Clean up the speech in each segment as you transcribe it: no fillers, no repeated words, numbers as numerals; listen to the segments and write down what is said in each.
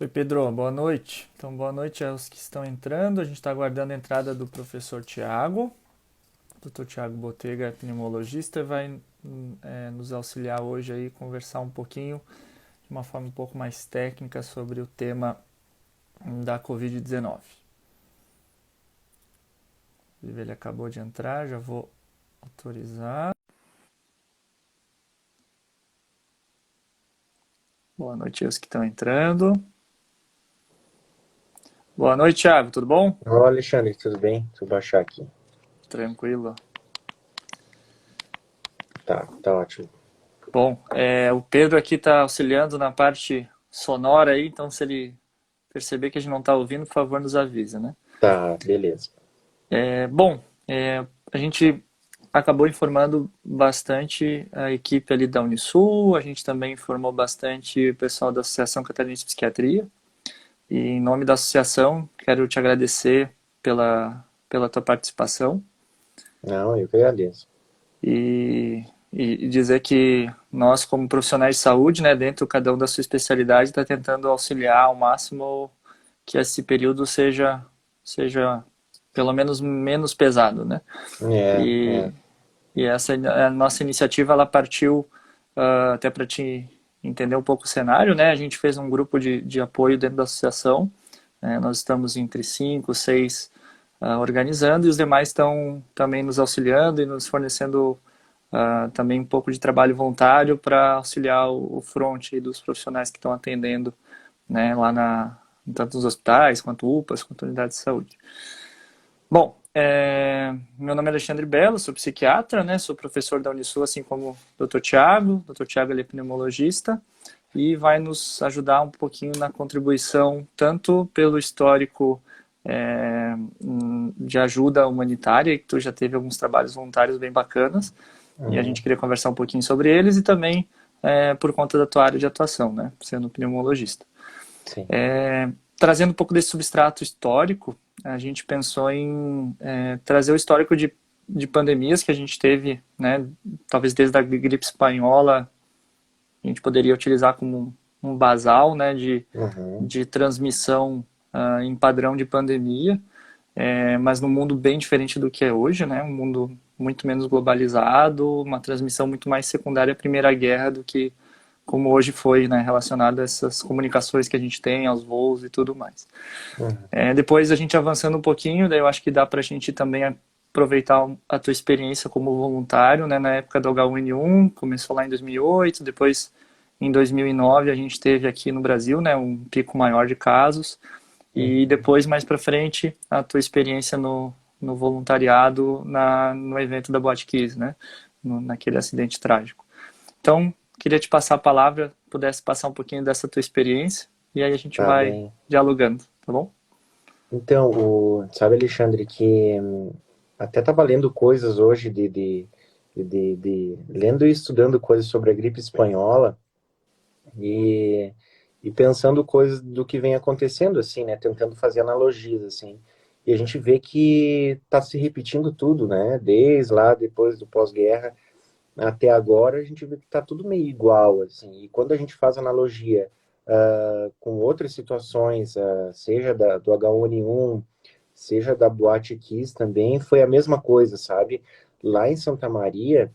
Oi, Pedro, boa noite. Então, boa noite aos que estão entrando. A gente está aguardando a entrada do professor Tiago. O Dr. Tiago Botega é pneumologista e vai nos auxiliar hoje aí, conversar um pouquinho, de uma forma um pouco mais técnica, sobre o tema da Covid-19. Ele acabou de entrar, já vou autorizar. Boa noite aos que estão entrando. Boa noite, Tiago, tudo bom? Olá, Alexandre, tudo bem? Deixa eu baixar aqui. Tranquilo. Tá ótimo. Bom, o Pedro aqui está auxiliando na parte sonora aí, então se ele perceber que a gente não está ouvindo, por favor, nos avisa, né? Tá, beleza. Bom, a gente acabou informando bastante a equipe ali da Unisul, a gente também informou bastante o pessoal da Associação Catarinense de Psiquiatria, e em nome da associação, quero te agradecer pela tua participação Não, eu que agradeço. e dizer que nós, como profissionais de saúde, né, dentro cada um da sua especialidade, está tentando auxiliar ao máximo que esse período seja pelo menos menos pesado, né? É, E, é. e essa a nossa iniciativa ela partiu até para te entender um pouco o cenário, né? A gente fez um grupo de apoio dentro da associação. Nós estamos entre 5, 6 organizando e os demais estão também nos auxiliando e nos fornecendo também um pouco de trabalho voluntário para auxiliar o front dos profissionais que estão atendendo, né, lá tanto nos hospitais, quanto UPAs, quanto unidades de saúde. Bom, meu nome é Alexandre Belo, sou psiquiatra, né, sou professor da Unisul, assim como o Dr. Tiago. Dr. Tiago ele é pneumologista e vai nos ajudar um pouquinho na contribuição, tanto pelo histórico de ajuda humanitária, que tu já teve alguns trabalhos voluntários bem bacanas, e a Uhum, gente queria conversar um pouquinho sobre eles, e também por conta da tua área de atuação, né, sendo pneumologista. sim. Trazendo um pouco desse substrato histórico, a gente pensou em trazer o histórico de pandemias que a gente teve, né, talvez desde a gripe espanhola, a gente poderia utilizar como um basal, né, Uhum, de transmissão em padrão de pandemia, mas num mundo bem diferente do que é hoje, né, um mundo muito menos globalizado, uma transmissão muito mais secundária à Primeira Guerra do que como hoje foi, né, relacionado a essas comunicações que a gente tem, aos voos e tudo mais. uhum. Depois a gente avançando um pouquinho, daí eu acho que dá para a gente também aproveitar a tua experiência como voluntário, né, na época do H1N1, começou lá em 2008, depois em 2009 a gente teve aqui no Brasil, né, um pico maior de casos, e Uhum. depois mais para frente a tua experiência no voluntariado no evento da Boate Kiss, né, naquele acidente trágico. Então, queria te passar a palavra, pudesse passar um pouquinho dessa tua experiência, e aí a gente Tá vai bem. dialogando, tá bom? Então, sabe, Alexandre, que até estava lendo coisas hoje lendo e estudando coisas sobre a gripe espanhola e, e pensando coisas do que vem acontecendo, assim, né? Tentando fazer analogias, assim. E a gente vê que está se repetindo tudo, né? Desde lá, depois do pós-guerra, até agora a gente vê que está tudo meio igual, assim. E quando a gente faz analogia com outras situações, seja do H1N1, seja da Boate Kiss também, foi a mesma coisa, sabe? Lá em Santa Maria,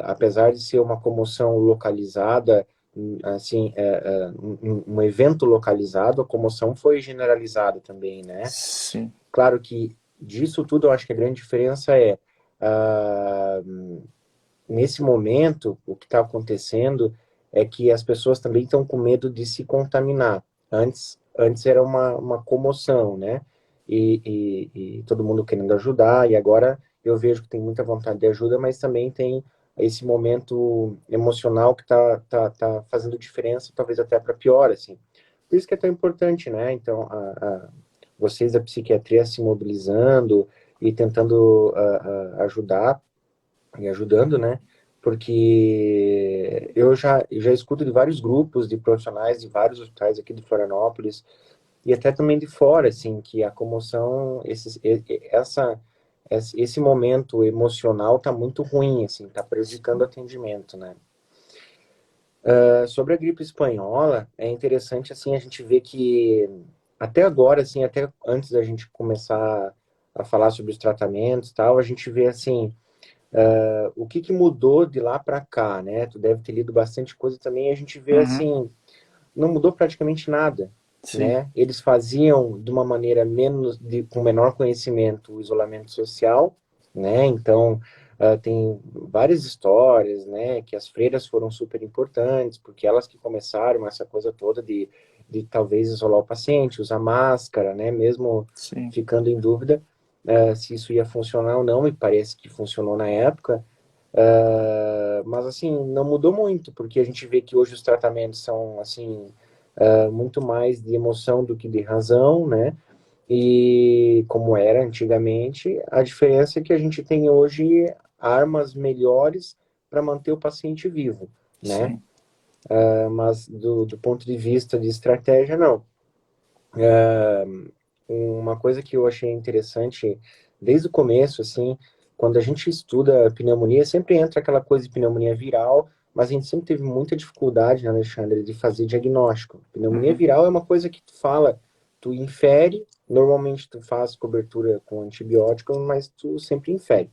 apesar de ser uma comoção localizada, assim, um evento localizado, a comoção foi generalizada também, né? Sim. Claro que disso tudo eu acho que a grande diferença é uh, nesse momento, o que está acontecendo é que as pessoas também estão com medo de se contaminar. Antes era uma comoção, né? E todo mundo querendo ajudar, e agora eu vejo que tem muita vontade de ajuda, mas também tem esse momento emocional que tá fazendo diferença, talvez até para pior, assim. Por isso que é tão importante, né? Então, vocês da psiquiatria se mobilizando e tentando ajudar, e ajudando, né? Porque eu já escuto de vários grupos de profissionais de vários hospitais aqui de Florianópolis e até também de fora, assim, que a comoção, esse momento emocional tá muito ruim, assim, tá prejudicando o atendimento, né? Sobre a gripe espanhola, é interessante assim a gente ver que até agora, assim, até antes da gente começar a falar sobre os tratamentos e tal, a gente vê assim o que que mudou de lá para cá, né? Tu deve ter lido bastante coisa também. A gente vê Uhum. assim, não mudou praticamente nada, Sim, né? Eles faziam de uma maneira com menor conhecimento o isolamento social, né? Então, tem várias histórias, né? Que as freiras foram super importantes, porque elas que começaram essa coisa toda de talvez isolar o paciente, usar máscara, né? Mesmo sim, ficando em dúvida, se isso ia funcionar ou não, e parece que funcionou na época. Mas assim, não mudou muito, porque a gente vê que hoje os tratamentos são assim muito mais de emoção do que de razão, né? E como era antigamente, a diferença é que a gente tem hoje armas melhores para manter o paciente vivo, né? sim. Mas do ponto de vista de estratégia, não. Uma coisa que eu achei interessante desde o começo, assim, quando a gente estuda pneumonia, sempre entra aquela coisa de pneumonia viral, mas a gente sempre teve muita dificuldade, né, Alexandre, de fazer diagnóstico. Pneumonia Uhum. viral é uma coisa que tu fala, tu infere, normalmente tu faz cobertura com antibiótico, mas tu sempre infere.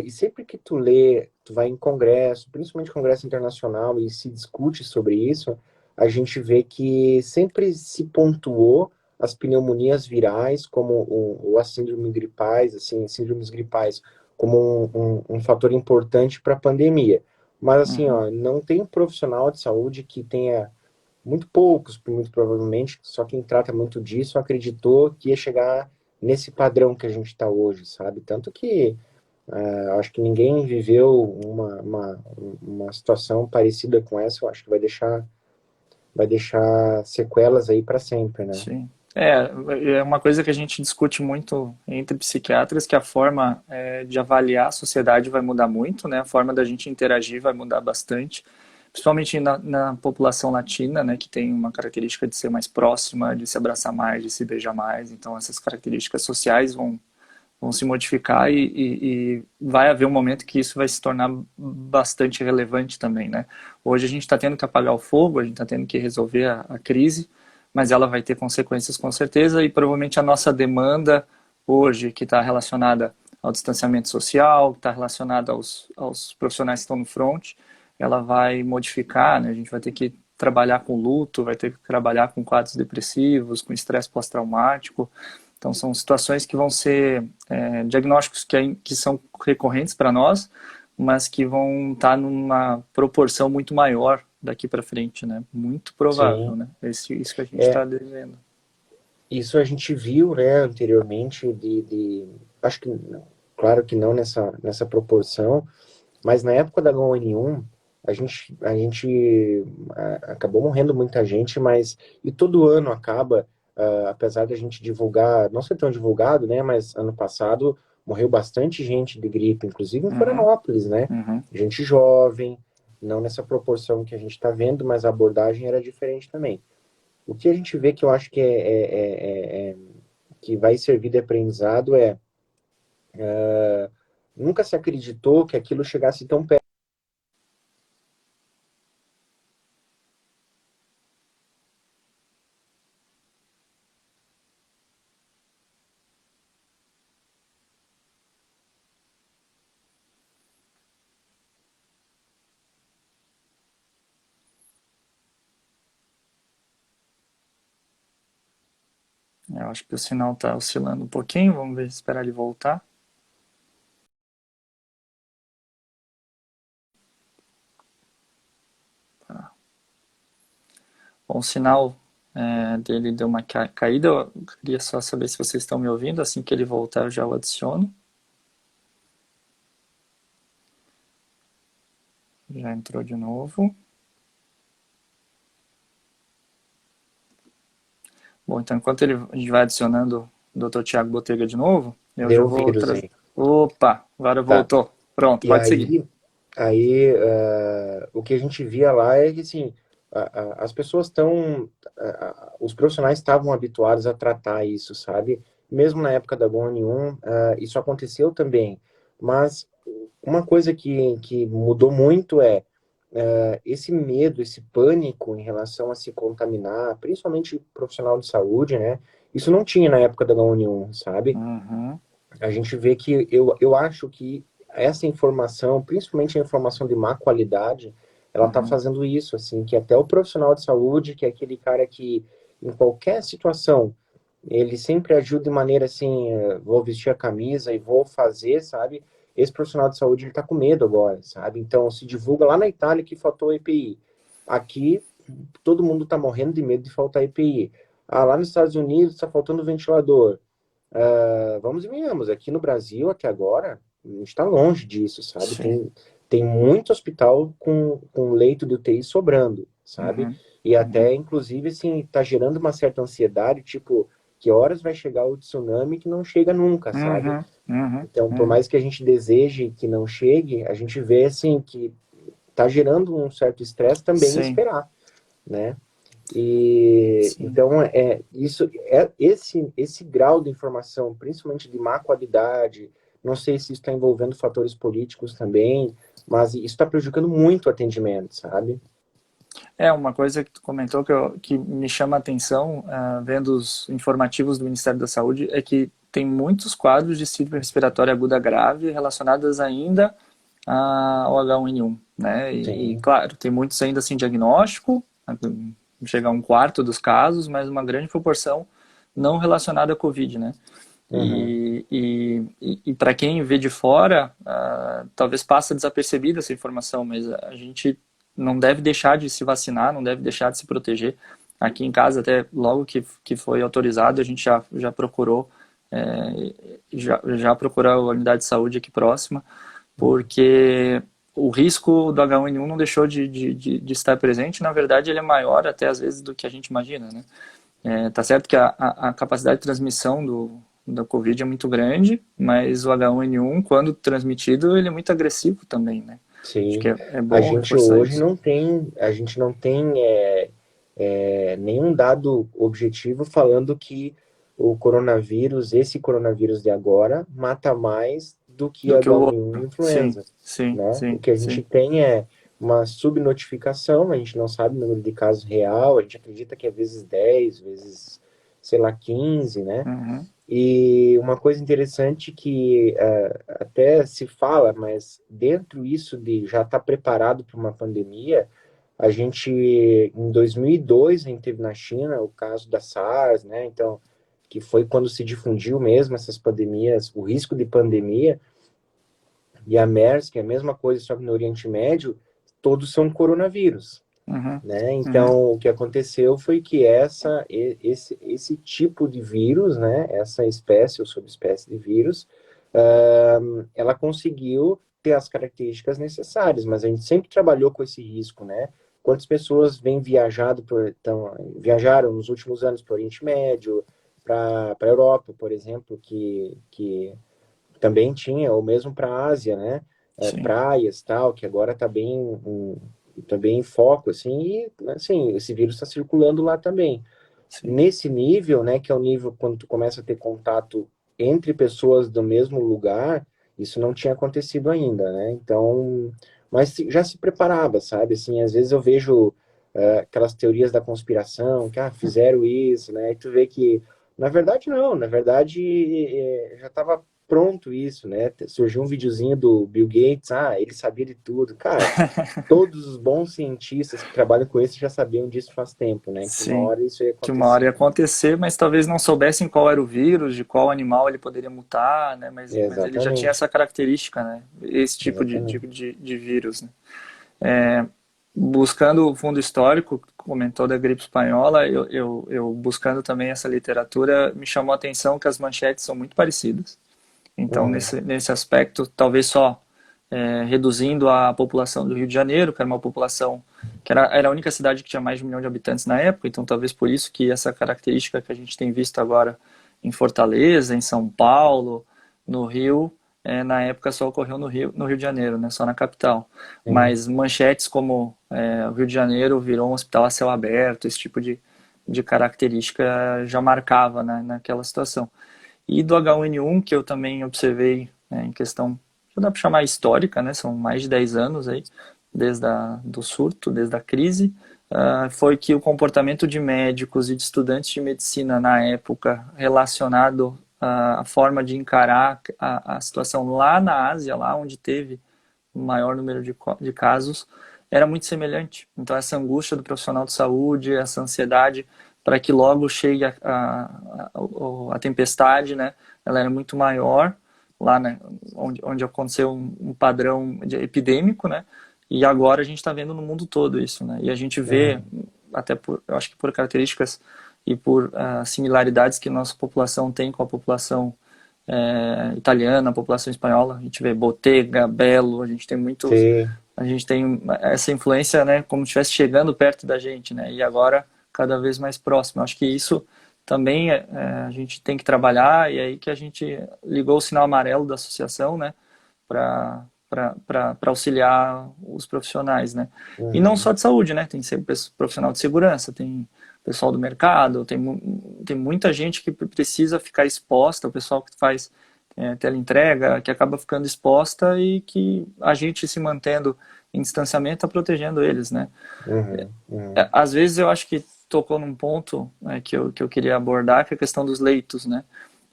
E sempre que tu lê, tu vai em congresso, principalmente congresso internacional, e se discute sobre isso, a gente vê que sempre se pontuou as pneumonias virais como ou as síndromes gripais, assim, síndromes gripais, como um fator importante para a pandemia. Mas assim, Uhum. ó, não tem um profissional de saúde que tenha muito poucos, muito provavelmente, só quem trata muito disso acreditou que ia chegar nesse padrão que a gente está hoje, sabe? Tanto que acho que ninguém viveu uma situação parecida com essa. Eu acho que vai deixar sequelas aí para sempre, né? Sim. É uma coisa que a gente discute muito entre psiquiatras, que a forma de avaliar a sociedade vai mudar muito, né? A forma da gente interagir vai mudar bastante, principalmente na população latina, né? Que tem uma característica de ser mais próxima, de se abraçar mais, de se beijar mais. Então, essas características sociais vão se modificar e vai haver um momento que isso vai se tornar bastante relevante também, né? Hoje a gente está tendo que apagar o fogo, a gente está tendo que resolver a crise, mas ela vai ter consequências com certeza e provavelmente a nossa demanda hoje, que está relacionada ao distanciamento social, que está relacionada aos profissionais que estão no front, ela vai modificar, né? A gente vai ter que trabalhar com luto, vai ter que trabalhar com quadros depressivos, com estresse pós-traumático. Então, são situações que vão ser diagnósticos que são recorrentes para nós, mas que vão estar numa proporção muito maior daqui para frente, né? Muito provável, Sim. né? Isso que a gente É, está devendo. isso a gente viu, né, anteriormente acho que, claro que não nessa proporção, mas na época da H1N1, a gente acabou morrendo muita gente, mas e todo ano acaba, apesar da gente divulgar, não ser tão divulgado, né, mas ano passado morreu bastante gente de gripe, inclusive em Uhum, Florianópolis, né, uhum. gente jovem, não nessa proporção que a gente está vendo, mas a abordagem era diferente também. O que a gente vê que eu acho que que vai servir de aprendizado nunca se acreditou que aquilo chegasse tão perto. Eu acho que o sinal está oscilando um pouquinho, vamos ver, esperar ele voltar. Bom, o sinal dele deu uma caída, eu queria só saber se vocês estão me ouvindo, assim que ele voltar eu já o adiciono. Já entrou de novo. Bom, então enquanto a gente vai adicionando o Dr. Tiago Botega de novo, eu já Deu vou vírus trazer. aí. Opa, agora Tá. voltou. Pronto, E pode seguir. aí o que a gente via lá é que assim, as pessoas estão, os profissionais estavam habituados a tratar isso, sabe? Mesmo na época da H1N1, isso aconteceu também. Mas uma coisa que mudou muito é esse medo, esse pânico em relação a se contaminar, principalmente profissional de saúde, né? Isso não tinha na época da H1N1, sabe? Uhum. A gente vê que eu acho que essa informação, principalmente a informação de má qualidade, ela está Uhum. fazendo isso, assim, que até o profissional de saúde, que é aquele cara que em qualquer situação ele sempre ajuda de maneira assim, vou vestir a camisa e vou fazer, sabe? Esse profissional de saúde ele tá com medo agora, sabe? Então se divulga lá na Itália que faltou EPI. Aqui todo mundo tá morrendo de medo de faltar EPI. Ah, lá nos Estados Unidos está faltando ventilador. Vamos e venhamos, aqui no Brasil, até agora, a gente está longe disso, sabe? Sim. Tem muito hospital com leito de UTI sobrando, sabe? Uhum. E Uhum. até, inclusive, assim, está gerando uma certa ansiedade, tipo, que horas vai chegar o tsunami que não chega nunca, sabe? Uhum. Uhum. Então, por Uhum. mais que a gente deseje que não chegue, a gente vê, assim, que está gerando um certo estresse também em Sim. esperar, né? E Sim. então isso esse grau de informação, principalmente de má qualidade, não sei se isso está envolvendo fatores políticos também, mas isso está prejudicando muito o atendimento, sabe? É, uma coisa que tu comentou que me chama a atenção, vendo os informativos do Ministério da Saúde, é que tem muitos quadros de síndrome respiratória aguda grave relacionados ainda ao H1N1, né? Sim. Claro, tem muitos ainda sem diagnóstico, chega a um quarto dos casos, mas uma grande proporção não relacionada à Covid, né? Uhum. E para quem vê de fora, talvez passa desapercebida essa informação, mas a gente não deve deixar de se vacinar, não deve deixar de se proteger. Aqui em casa, até logo que foi autorizado, a gente já procurou, já procurou a unidade de saúde aqui próxima, Uhum. porque o risco do H1N1 não deixou de estar presente, na verdade ele é maior até às vezes do que a gente imagina, né? Tá certo que a capacidade de transmissão da Covid é muito grande, mas o H1N1, quando transmitido, ele é muito agressivo também, né? Acho que Sim. é A bom gente reforçar hoje isso. não tem nenhum dado objetivo falando que esse coronavírus de agora, mata mais do que Do que o H1N1 e outro. Sim, influenza, sim, né? O sim, que a gente sim. tem é uma subnotificação, a gente não sabe o número de casos real, a gente acredita que é vezes 10 vezes, sei lá, 15, né? Uhum, E uma coisa interessante que até se fala, mas dentro isso de já estar preparado para uma pandemia, a gente, em 2002, a gente teve na China o caso da SARS, né? Então, que foi quando se difundiu mesmo essas pandemias, o risco de pandemia, e a MERS, que é a mesma coisa, só que no Oriente Médio, todos são coronavírus, uhum, né? uhum, Então, o que aconteceu foi que esse tipo de vírus, né? Essa espécie ou subespécie de vírus, ela conseguiu ter as características necessárias, mas a gente sempre trabalhou com esse risco, né? Quantas pessoas viajaram nos últimos anos para o Oriente Médio, para a Europa, por exemplo, que também tinha, ou mesmo para a Ásia, né? sim, Praias, tal, que agora está bem em foco, assim, e, assim, esse vírus está circulando lá também. sim. Nesse nível, né, que é o nível quando tu começa a ter contato entre pessoas do mesmo lugar, isso não tinha acontecido ainda, né? Então, mas já se preparava, sabe? Assim, às vezes eu vejo aquelas teorias da conspiração, que fizeram isso, né? E tu vê que, na verdade, não, na verdade já estava pronto isso, né? Surgiu um videozinho do Bill Gates, ele sabia de tudo. Cara, todos os bons cientistas que trabalham com isso já sabiam disso faz tempo, né? Que uma Sim, hora isso ia que uma hora acontecer. ia acontecer, mas talvez não soubessem qual era o vírus, de qual animal ele poderia mutar, né? Mas ele já tinha Exatamente, essa característica, né? Esse tipo exatamente. de vírus, né? Buscando o fundo histórico, comentou da gripe espanhola, eu buscando também essa literatura, me chamou a atenção que as manchetes são muito parecidas. Então, Uhum, nesse aspecto, talvez só reduzindo a população do Rio de Janeiro, que era uma população que era a única cidade que tinha mais de 1 milhão de habitantes na época, então talvez por isso que essa característica que a gente tem visto agora em Fortaleza, em São Paulo, no Rio, na época só ocorreu no Rio de Janeiro, né, só na capital. sim. Mas manchetes como o Rio de Janeiro virou um hospital a céu aberto, esse tipo de característica já marcava, né, naquela situação. E do H1N1, que eu também observei, né, em questão, já dá para chamar histórica, né, são mais de 10 anos aí, do surto, desde a crise, foi que o comportamento de médicos e de estudantes de medicina na época relacionado à forma de encarar a situação lá na Ásia, lá onde teve o maior número de casos, era muito semelhante. Então essa angústia do profissional de saúde, essa ansiedade para que logo chegue a tempestade, né, ela era muito maior lá, né, onde aconteceu um padrão epidêmico, né, e agora a gente está vendo no mundo todo isso, né, e a gente vê, até eu acho que por características e por similaridades que nossa população tem com a população italiana, a população espanhola, a gente vê Bottega, Belo, a gente tem muitos, Sim. a gente tem essa influência, né, como se estivesse chegando perto da gente, né, e agora cada vez mais próximo. Acho que isso também a gente tem que trabalhar, e aí que a gente ligou o sinal amarelo da associação, né, para auxiliar os profissionais, né. E não só de saúde, né, tem sempre profissional de segurança, tem pessoal do mercado, tem muita gente que precisa ficar exposta, o pessoal que faz teleentrega, que acaba ficando exposta e que a gente se mantendo em distanciamento está protegendo eles, né. Às vezes eu acho que tocou num ponto, né, que eu queria abordar, que é a questão dos leitos, né,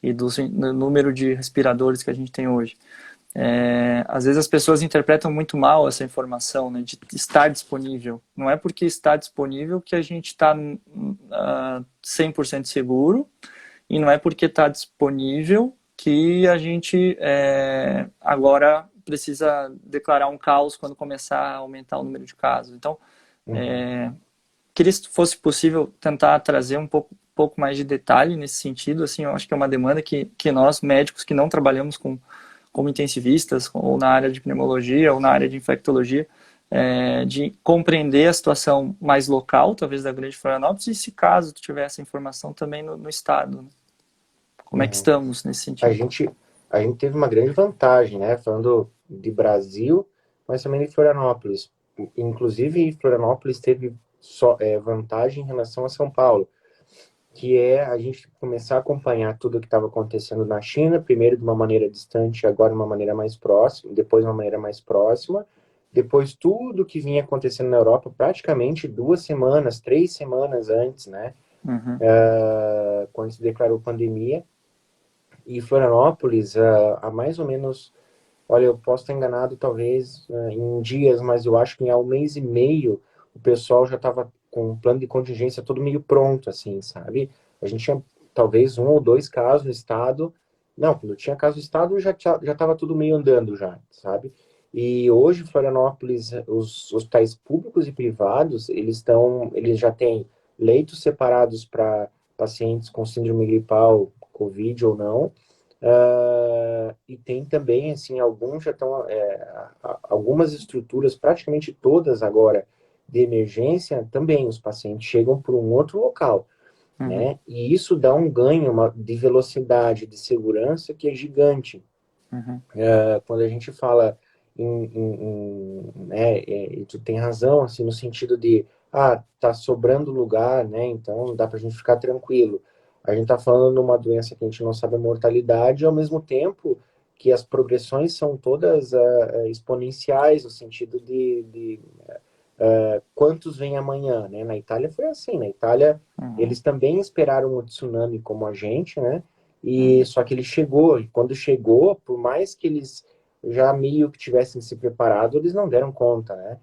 e do número de respiradores que a gente tem hoje. Às vezes as pessoas interpretam muito mal essa informação, né, de estar disponível. Não é porque está disponível que a gente está 100% seguro, e não é porque está disponível que a gente agora precisa declarar um caos quando começar a aumentar o número de casos. Então, queria, se fosse possível, tentar trazer um pouco mais de detalhe nesse sentido. Assim, eu acho que é uma demanda que nós, médicos que não trabalhamos como intensivistas, ou na área de pneumologia, ou na área de infectologia, de compreender a situação mais local, talvez da Grande Florianópolis, e se caso tu tiver essa informação também no estado. Né? Como é que estamos nesse A sentido? gente, a gente teve uma grande vantagem, né? Falando de Brasil, mas também de Florianópolis. Inclusive, Florianópolis teve vantagem em relação a São Paulo, que é a gente começar a acompanhar tudo o que estava acontecendo na China, primeiro de uma maneira distante, agora de uma maneira mais próxima, depois de uma maneira mais próxima, depois tudo que vinha acontecendo na Europa, praticamente 2 semanas, 3 semanas antes, né? Quando se declarou pandemia. E Florianópolis, há mais ou menos, olha, eu posso estar enganado talvez em dias, mas eu acho que em há um mês e meio o pessoal já estava com um plano de contingência todo meio pronto, assim, sabe? A gente tinha talvez 1 ou 2 casos no estado. Não, quando tinha caso no estado já estava tudo meio andando já, sabe? E hoje, Florianópolis, os hospitais públicos e privados, eles já têm leitos separados para pacientes com síndrome gripal, Covid ou não. E tem também, assim, alguns já estão, algumas estruturas, praticamente todas agora, de emergência, também os pacientes chegam por um outro local, né? E isso dá um ganho de velocidade, de segurança que é gigante. Quando a gente fala e tu tem razão, assim, no sentido de, tá sobrando lugar, né? Então dá pra gente ficar tranquilo. A gente tá falando de uma doença que a gente não sabe a mortalidade, e ao mesmo tempo que as progressões são todas exponenciais, no sentido de quantos vêm amanhã, né? Na Itália foi assim, na Itália eles também esperaram o tsunami como a gente, né? E só que ele chegou, e quando chegou, por mais que eles já meio que tivessem se preparado, eles não deram conta, né?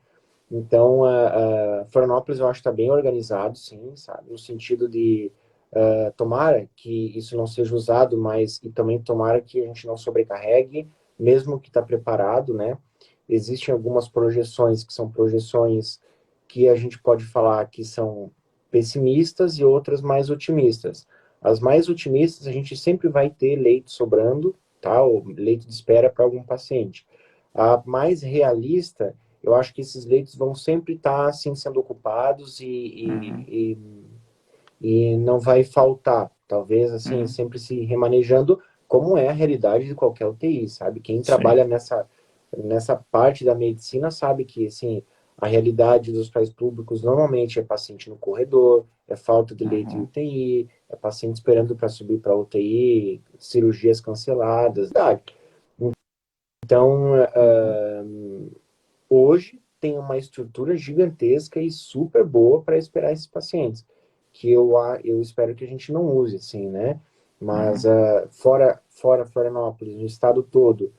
Então, Florianópolis eu acho que está bem organizado, sim, sabe? No sentido de tomara que isso não seja usado, mas e também tomara que a gente não sobrecarregue, mesmo que está preparado, né? Existem algumas projeções que são projeções que a gente pode falar que são pessimistas e outras mais otimistas. As mais otimistas, a gente sempre vai ter leito sobrando, tá? Ou leito de espera para algum paciente. A mais realista, eu acho que esses leitos vão sempre estar assim sendo ocupados e não vai faltar. Talvez assim sempre se remanejando, como é a realidade de qualquer UTI, sabe? Quem Sim. trabalha nessa parte da medicina sabe que assim a realidade dos hospitais públicos normalmente é paciente no corredor, é falta de leito em UTI, é paciente esperando para subir para UTI, cirurgias canceladas. Então, hoje tem uma estrutura gigantesca e super boa para esperar esses pacientes, que eu espero que a gente não use, assim, né? Mas fora Florianópolis, no estado todo,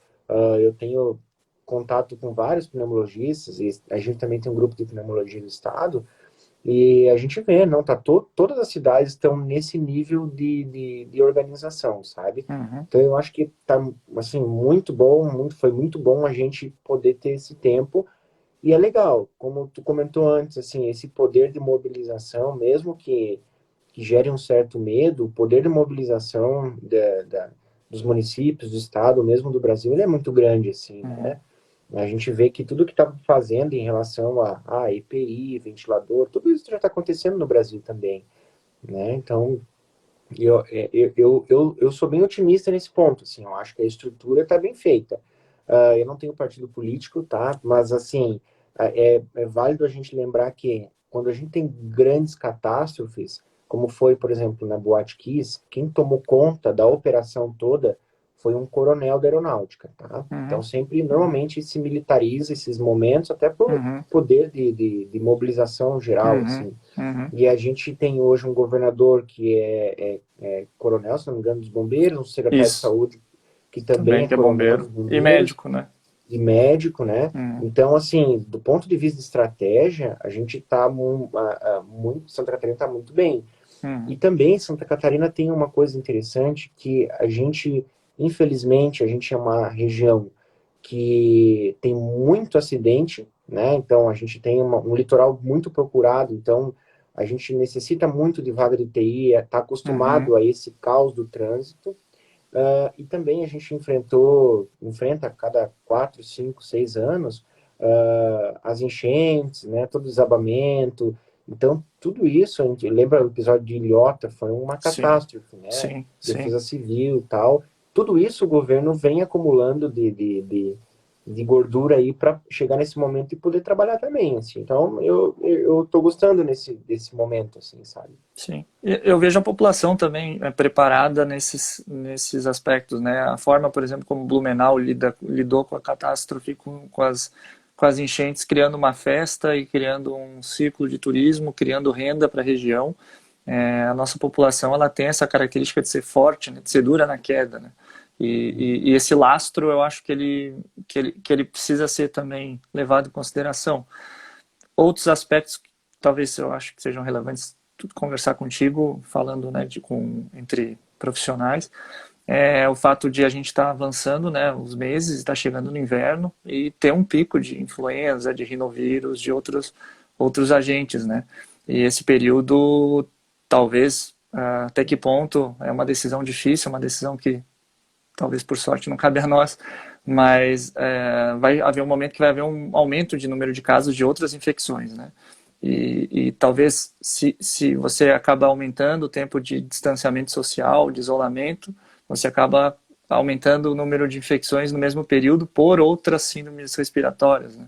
eu tenho contato com vários pneumologistas, e a gente também tem um grupo de pneumologia do estado, e a gente vê, não, todas as cidades estão nesse nível de organização, sabe? Uhum. Então eu acho que tá, assim, muito bom, foi muito bom a gente poder ter esse tempo, e é legal, como tu comentou antes, assim, esse poder de mobilização, mesmo que gere um certo medo, o poder de mobilização dos municípios, do estado, mesmo do Brasil, ele é muito grande, assim, Uhum. né? A gente vê que tudo que está fazendo em relação a EPI, ventilador, tudo isso já está acontecendo no Brasil também, né? Então, eu sou bem otimista nesse ponto, assim, eu acho que a estrutura está bem feita. Eu não tenho partido político, tá? Mas, assim, é válido a gente lembrar que quando a gente tem grandes catástrofes, como foi, por exemplo, na Boate Kiss, quem tomou conta da operação toda foi um coronel da aeronáutica, tá? Então, Uhum. sempre, normalmente, se militariza esses momentos, até por Uhum. poder de mobilização geral, Uhum. assim. Uhum. E a gente tem hoje um governador que é coronel, se não me engano, dos bombeiros, um secretário de Isso, saúde que também também é que é coronel bombeiro dos e bombeiros, médico, né? e médico, né? Uhum. Então, assim, do ponto de vista de estratégia, a gente está muito, Santa Catarina está muito bem. E Uhum. também Santa Catarina tem uma coisa interessante que a gente, infelizmente, a gente é uma região que tem muito acidente, né? Então a gente tem um litoral muito procurado, então a gente necessita muito de vaga de UTI, está Uhum. acostumado a esse caos do trânsito. E também a gente enfrenta a cada 4, 5, 6 anos as enchentes, né? Todo o desabamento. Então, tudo isso, a gente lembra o episódio de Ilhota, foi uma Sim, catástrofe, né? sim, sim. Defesa civil e tal. Tudo isso o governo vem acumulando de gordura aí para chegar nesse momento e poder trabalhar também, assim. Então, eu tô gostando desse momento, assim, sabe? Sim. Eu vejo a população também preparada nesses aspectos, né? A forma, por exemplo, como Blumenau lidou com a catástrofe, com as enchentes, criando uma festa e criando um ciclo de turismo, criando renda para a região. A nossa população ela tem essa característica de ser forte, né? De ser dura na queda, né? E esse lastro, eu acho que ele precisa ser também levado em consideração. Outros aspectos que talvez eu acho que sejam relevantes conversar contigo, falando, né, entre profissionais, é o fato de a gente estar avançando, né, os meses, está chegando no inverno e ter um pico de influenza, de rinovírus, de outros agentes, né? E esse período, talvez, até que ponto é uma decisão difícil, uma decisão que talvez por sorte não cabe a nós, mas vai haver um momento que vai haver um aumento de número de casos de outras infecções, né? E talvez se você acaba aumentando o tempo de distanciamento social, de isolamento, você acaba aumentando o número de infecções no mesmo período por outras síndromes respiratórias,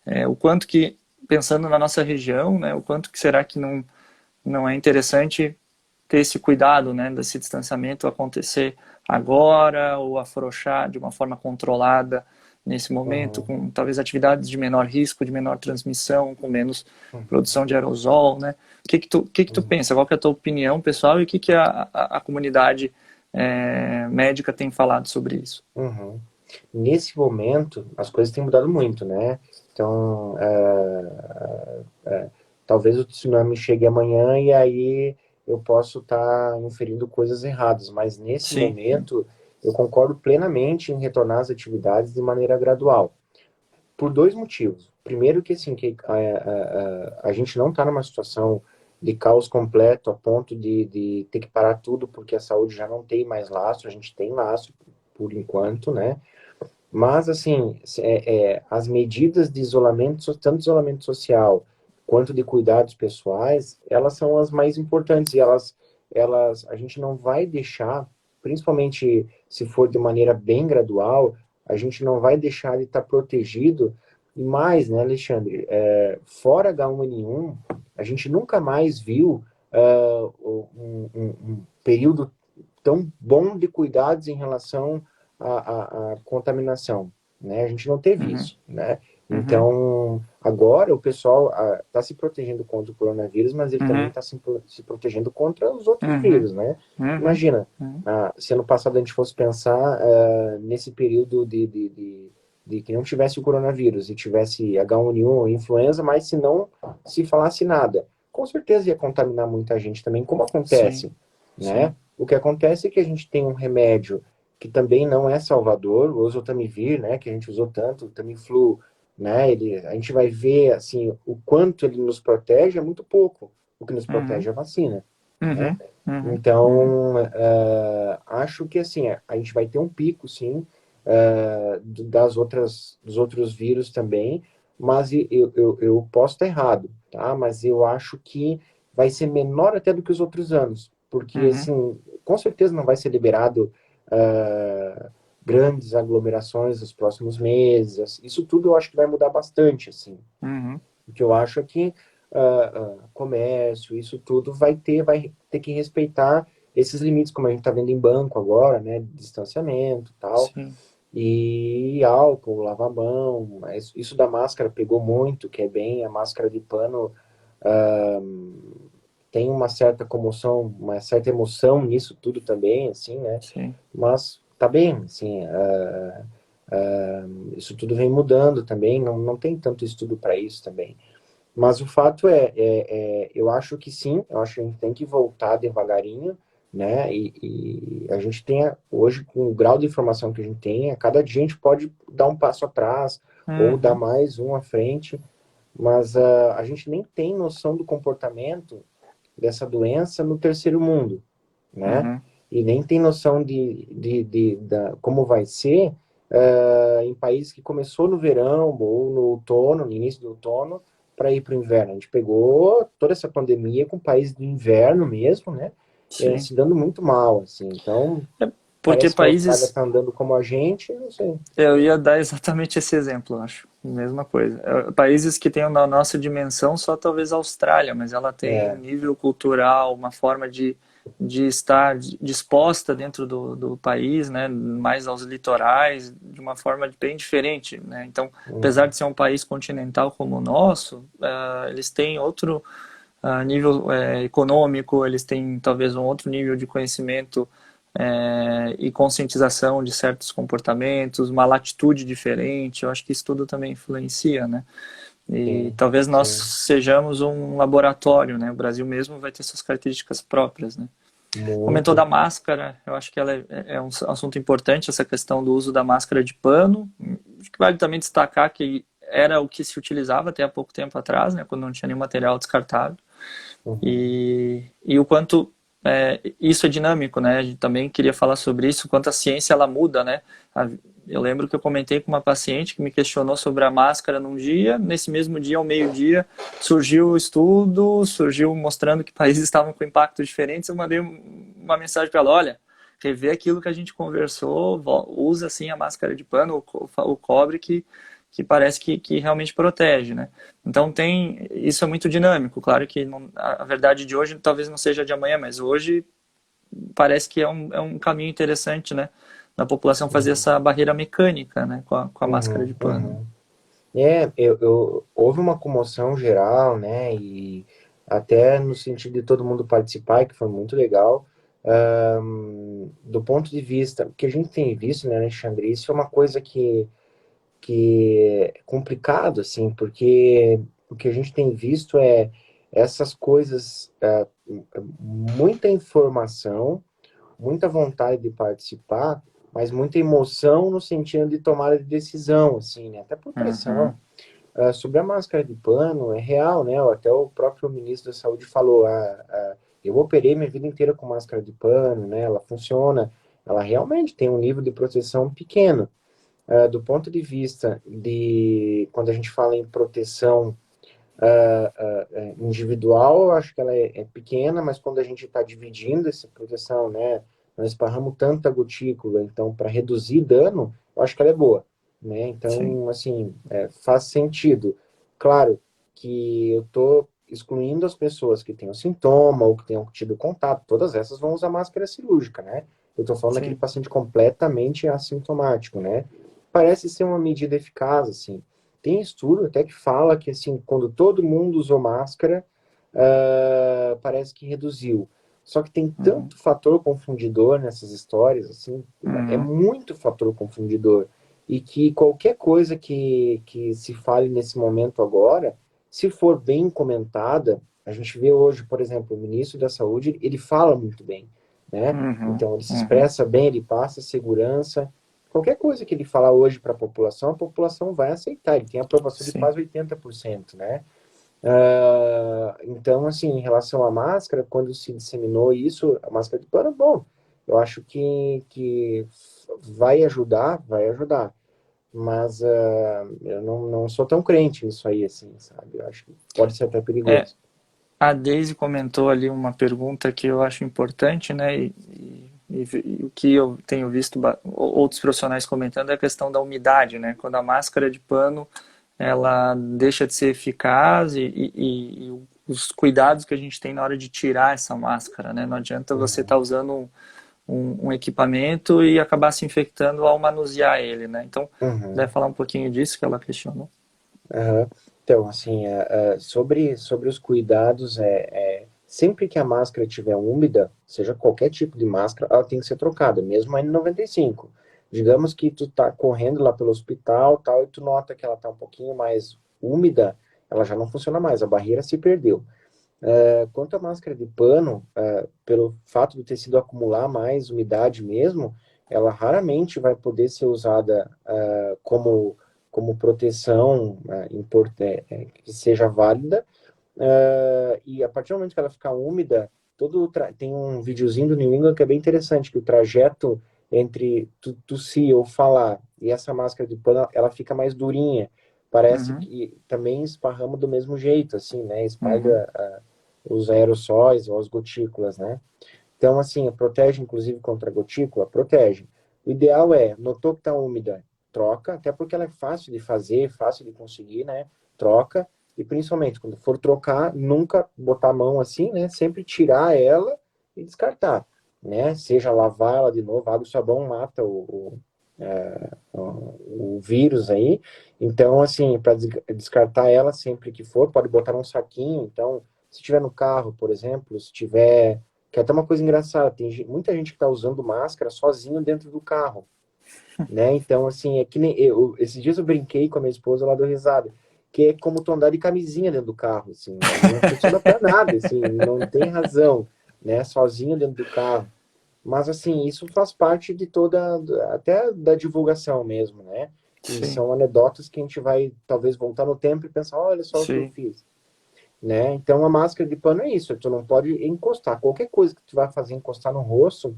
né? O quanto que, pensando na nossa região, né, o quanto que será que não é interessante ter esse cuidado, né, desse distanciamento acontecer agora ou afrouxar de uma forma controlada nesse momento, Uhum, com talvez atividades de menor risco, de menor transmissão, com menos uhum, produção de aerosol, né? O que que tu uhum, pensa? Qual que é a tua opinião pessoal e o que a comunidade médica tem falado sobre isso? uhum. Nesse momento, as coisas têm mudado muito, né? Então, talvez o tsunami chegue amanhã e aí eu posso estar inferindo coisas erradas, mas nesse Sim. momento eu concordo plenamente em retornar às atividades de maneira gradual, por dois motivos. Primeiro que assim, que a gente não está numa situação de caos completo a ponto de ter que parar tudo porque a saúde já não tem mais lastro, a gente tem lastro por enquanto, né? Mas, assim, as medidas de isolamento, tanto de isolamento social quanto de cuidados pessoais, elas são as mais importantes e a gente não vai deixar, principalmente se for de maneira bem gradual, a gente não vai deixar de estar protegido. E mais, né, Alexandre, fora H1N1, a gente nunca mais viu um período tão bom de cuidados em relação à contaminação, né? A gente não teve Uhum. isso, né? Uhum. Então, agora o pessoal está se protegendo contra o coronavírus, mas ele também Uhum. está se protegendo contra os outros Uhum. vírus, né? Uhum. Imagina, Uhum. se ano passado a gente fosse pensar nesse período de que não tivesse o coronavírus e tivesse H1N1, influenza, mas se não se falasse nada, com certeza ia contaminar muita gente também, como Sim, acontece, né? sim. O que acontece é que a gente tem um remédio que também não é salvador, o oseltamivir, né, que a gente usou tanto, o Tamiflu, né, a gente vai ver, assim, o quanto ele nos protege é muito pouco. O que nos Uhum. protege é a vacina, né? Uhum. Uhum. Uhum. Então, acho que, assim, a gente vai ter um pico, sim, dos outros vírus também, mas eu posso estar errado, tá? Mas eu acho que vai ser menor até do que os outros anos, porque, Uhum. assim, com certeza não vai ser liberado uh, grandes aglomerações nos próximos meses. Isso tudo eu acho que vai mudar bastante, assim. Uhum. O que eu acho é que comércio, isso tudo vai ter que respeitar esses limites, como a gente está vendo em banco agora, né, de distanciamento e tal, Sim. e álcool, lavar a mão, isso da máscara pegou muito, que é bem, a máscara de pano tem uma certa comoção, uma certa emoção nisso tudo também, assim, né, Sim. mas tá bem, assim, isso tudo vem mudando também, não tem tanto estudo para isso também. Mas o fato eu acho que sim, eu acho que a gente tem que voltar devagarinho, né? E a gente tem, hoje, com o grau de informação que a gente tem, a cada dia a gente pode dar um passo atrás ou dar Uhum. mais um à frente, mas a gente nem tem noção do comportamento dessa doença no terceiro mundo, né? Uhum. E nem tem noção como vai ser em países que começou no verão ou no outono, no início do outono, para ir para o inverno. A gente pegou toda essa pandemia com países do inverno mesmo, né? Sim. Se dando muito mal, assim. Então, É porque parece que a Austrália países. está andando como a gente, não sei. Eu ia dar exatamente esse exemplo, eu acho. Mesma coisa. Países que têm na nossa dimensão, só talvez a Austrália, mas ela tem um É, nível cultural, uma forma de estar disposta dentro do país, né, mais aos litorais, de uma forma bem diferente, né? Então, apesar de ser um país continental como o nosso, eles têm outro nível econômico, eles têm talvez um outro nível de conhecimento e conscientização de certos comportamentos, uma latitude diferente. Eu acho que isso tudo também influencia, né? E sim, talvez nós sim. sejamos um laboratório, né? O Brasil mesmo vai ter suas características próprias, né? Comentou da Muito. máscara, eu acho que ela é um assunto importante, essa questão do uso da máscara de pano. Acho que vale também destacar que era o que se utilizava até há pouco tempo atrás, né? Quando não tinha nenhum material descartável. Uhum, E o quanto isso é dinâmico, né? A gente também queria falar sobre isso, o quanto a ciência ela muda, né? Eu lembro que eu comentei com uma paciente que me questionou sobre a máscara num dia, nesse mesmo dia, ao meio-dia, surgiu o estudo, surgiu mostrando que países estavam com impactos diferentes. Eu mandei uma mensagem para ela: olha, rever aquilo que a gente conversou, usa assim a máscara de pano, o cobre, que parece que realmente protege, né? Então isso é muito dinâmico. Claro que a verdade de hoje talvez não seja de amanhã, mas hoje parece que é um caminho interessante, né? Da população fazer uhum, essa barreira mecânica, né? Com a máscara uhum, de pano. uhum. Houve uma comoção geral, né, e até no sentido de todo mundo participar, que foi muito legal, do ponto de vista, que a gente tem visto, né, Alexandre, isso é uma coisa que é complicado, assim, porque o que a gente tem visto é essas coisas, muita informação, muita vontade de participar, mas muita emoção no sentido de tomada de decisão, assim, né, até por pressão. Uhum, Sobre a máscara de pano, é real, né? Até o próprio ministro da Saúde falou: eu operei minha vida inteira com máscara de pano, né? Ela funciona, ela realmente tem um nível de proteção pequeno. Do ponto de vista de quando a gente fala em proteção individual, eu acho que ela é pequena, mas quando a gente está dividindo essa proteção, né? Nós esparramos tanta gotícula, então, para reduzir dano, eu acho que ela é boa, né? sim, Então, assim, faz sentido. Claro que eu estou excluindo as pessoas que tenham sintoma ou que tenham tido contato, todas essas vão usar máscara cirúrgica, né? Eu estou falando daquele sim. paciente completamente assintomático, né? Parece ser uma medida eficaz, assim. tem estudo até que fala que, assim, quando todo mundo usou máscara, parece que reduziu. Só que tem Uhum. tanto fator confundidor nessas histórias, assim, é Uhum. muito fator confundidor. E que qualquer coisa que se fale nesse momento agora, se for bem comentada, a gente vê hoje, por exemplo, o ministro da Saúde, ele fala muito bem, né? Uhum. Então, ele se Uhum. expressa bem, ele passa segurança. Qualquer coisa que ele falar hoje para a população vai aceitar. Ele tem aprovação de Sim. quase 80%, né? Então, assim, em relação à máscara, quando se disseminou isso, a máscara de pano, bom, eu acho que vai ajudar. Mas eu não sou tão crente nisso aí, assim, sabe? Eu acho que pode ser até É, perigoso. a Daisy comentou ali uma pergunta que eu acho importante, né? E o que eu tenho visto outros profissionais comentando é a questão da umidade, né? Quando a máscara de pano ela deixa de ser eficaz e os cuidados que a gente tem na hora de tirar essa máscara, né? Não adianta você estar Uhum, usando um equipamento e acabar se infectando ao manusear ele, né? Então, uhum, deve falar um pouquinho disso que ela questionou. uhum. Então, assim, sobre os cuidados, sempre que a máscara estiver úmida, seja qualquer tipo de máscara, ela tem que ser trocada, mesmo a N95. Digamos que tu tá correndo lá pelo hospital, tal, e tu nota que ela tá um pouquinho mais úmida, ela já não funciona mais, a barreira se perdeu. Quanto à máscara de pano, pelo fato do tecido acumular mais umidade mesmo, ela raramente vai poder ser usada como proteção que seja válida. E a partir do momento que ela ficar úmida, tem um videozinho do New England que é bem interessante, que o trajeto entre tossir ou falar e essa máscara de pano, ela fica mais durinha. Parece Uhum, que também esparrama do mesmo jeito, assim, né? uhum, Espalha os aerossóis ou as gotículas, né? Então, assim, protege inclusive contra a gotícula? Protege. O ideal notou que está úmida, troca, até porque ela é fácil de fazer, fácil de conseguir, né? Troca. E principalmente, quando for trocar, nunca botar a mão assim, né? Sempre tirar ela e descartar, né? Seja lavar ela de novo, água e sabão mata o vírus aí. Então, assim, para descartar ela sempre que for, pode botar num saquinho. Então, se tiver no carro, por exemplo, se tiver. Que é até uma coisa engraçada, tem muita gente que está usando máscara sozinho dentro do carro, né? Então, assim, é que nem esses dias eu brinquei com a minha esposa, ela deu risada, que é como tu andar de camisinha dentro do carro, assim, não funciona para nada, assim, não tem razão, né? Sozinho dentro do carro. Mas, assim, isso faz parte de toda, até da divulgação mesmo, né? E sim, são anedotas que a gente vai, talvez, voltar no tempo e pensar, olha só o que eu sim. fiz, né? Então, a máscara de pano é isso, tu não pode encostar. Qualquer coisa que tu vai fazer encostar no rosto,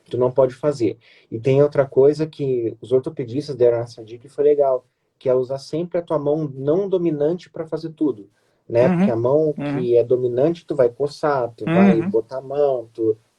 tu não pode fazer. E tem outra coisa que os ortopedistas deram essa dica e foi legal, que é usar sempre a tua mão não dominante para fazer tudo, né? Porque Uhum, a mão uhum, que é dominante, tu vai coçar, tu vai uhum. botar a mão,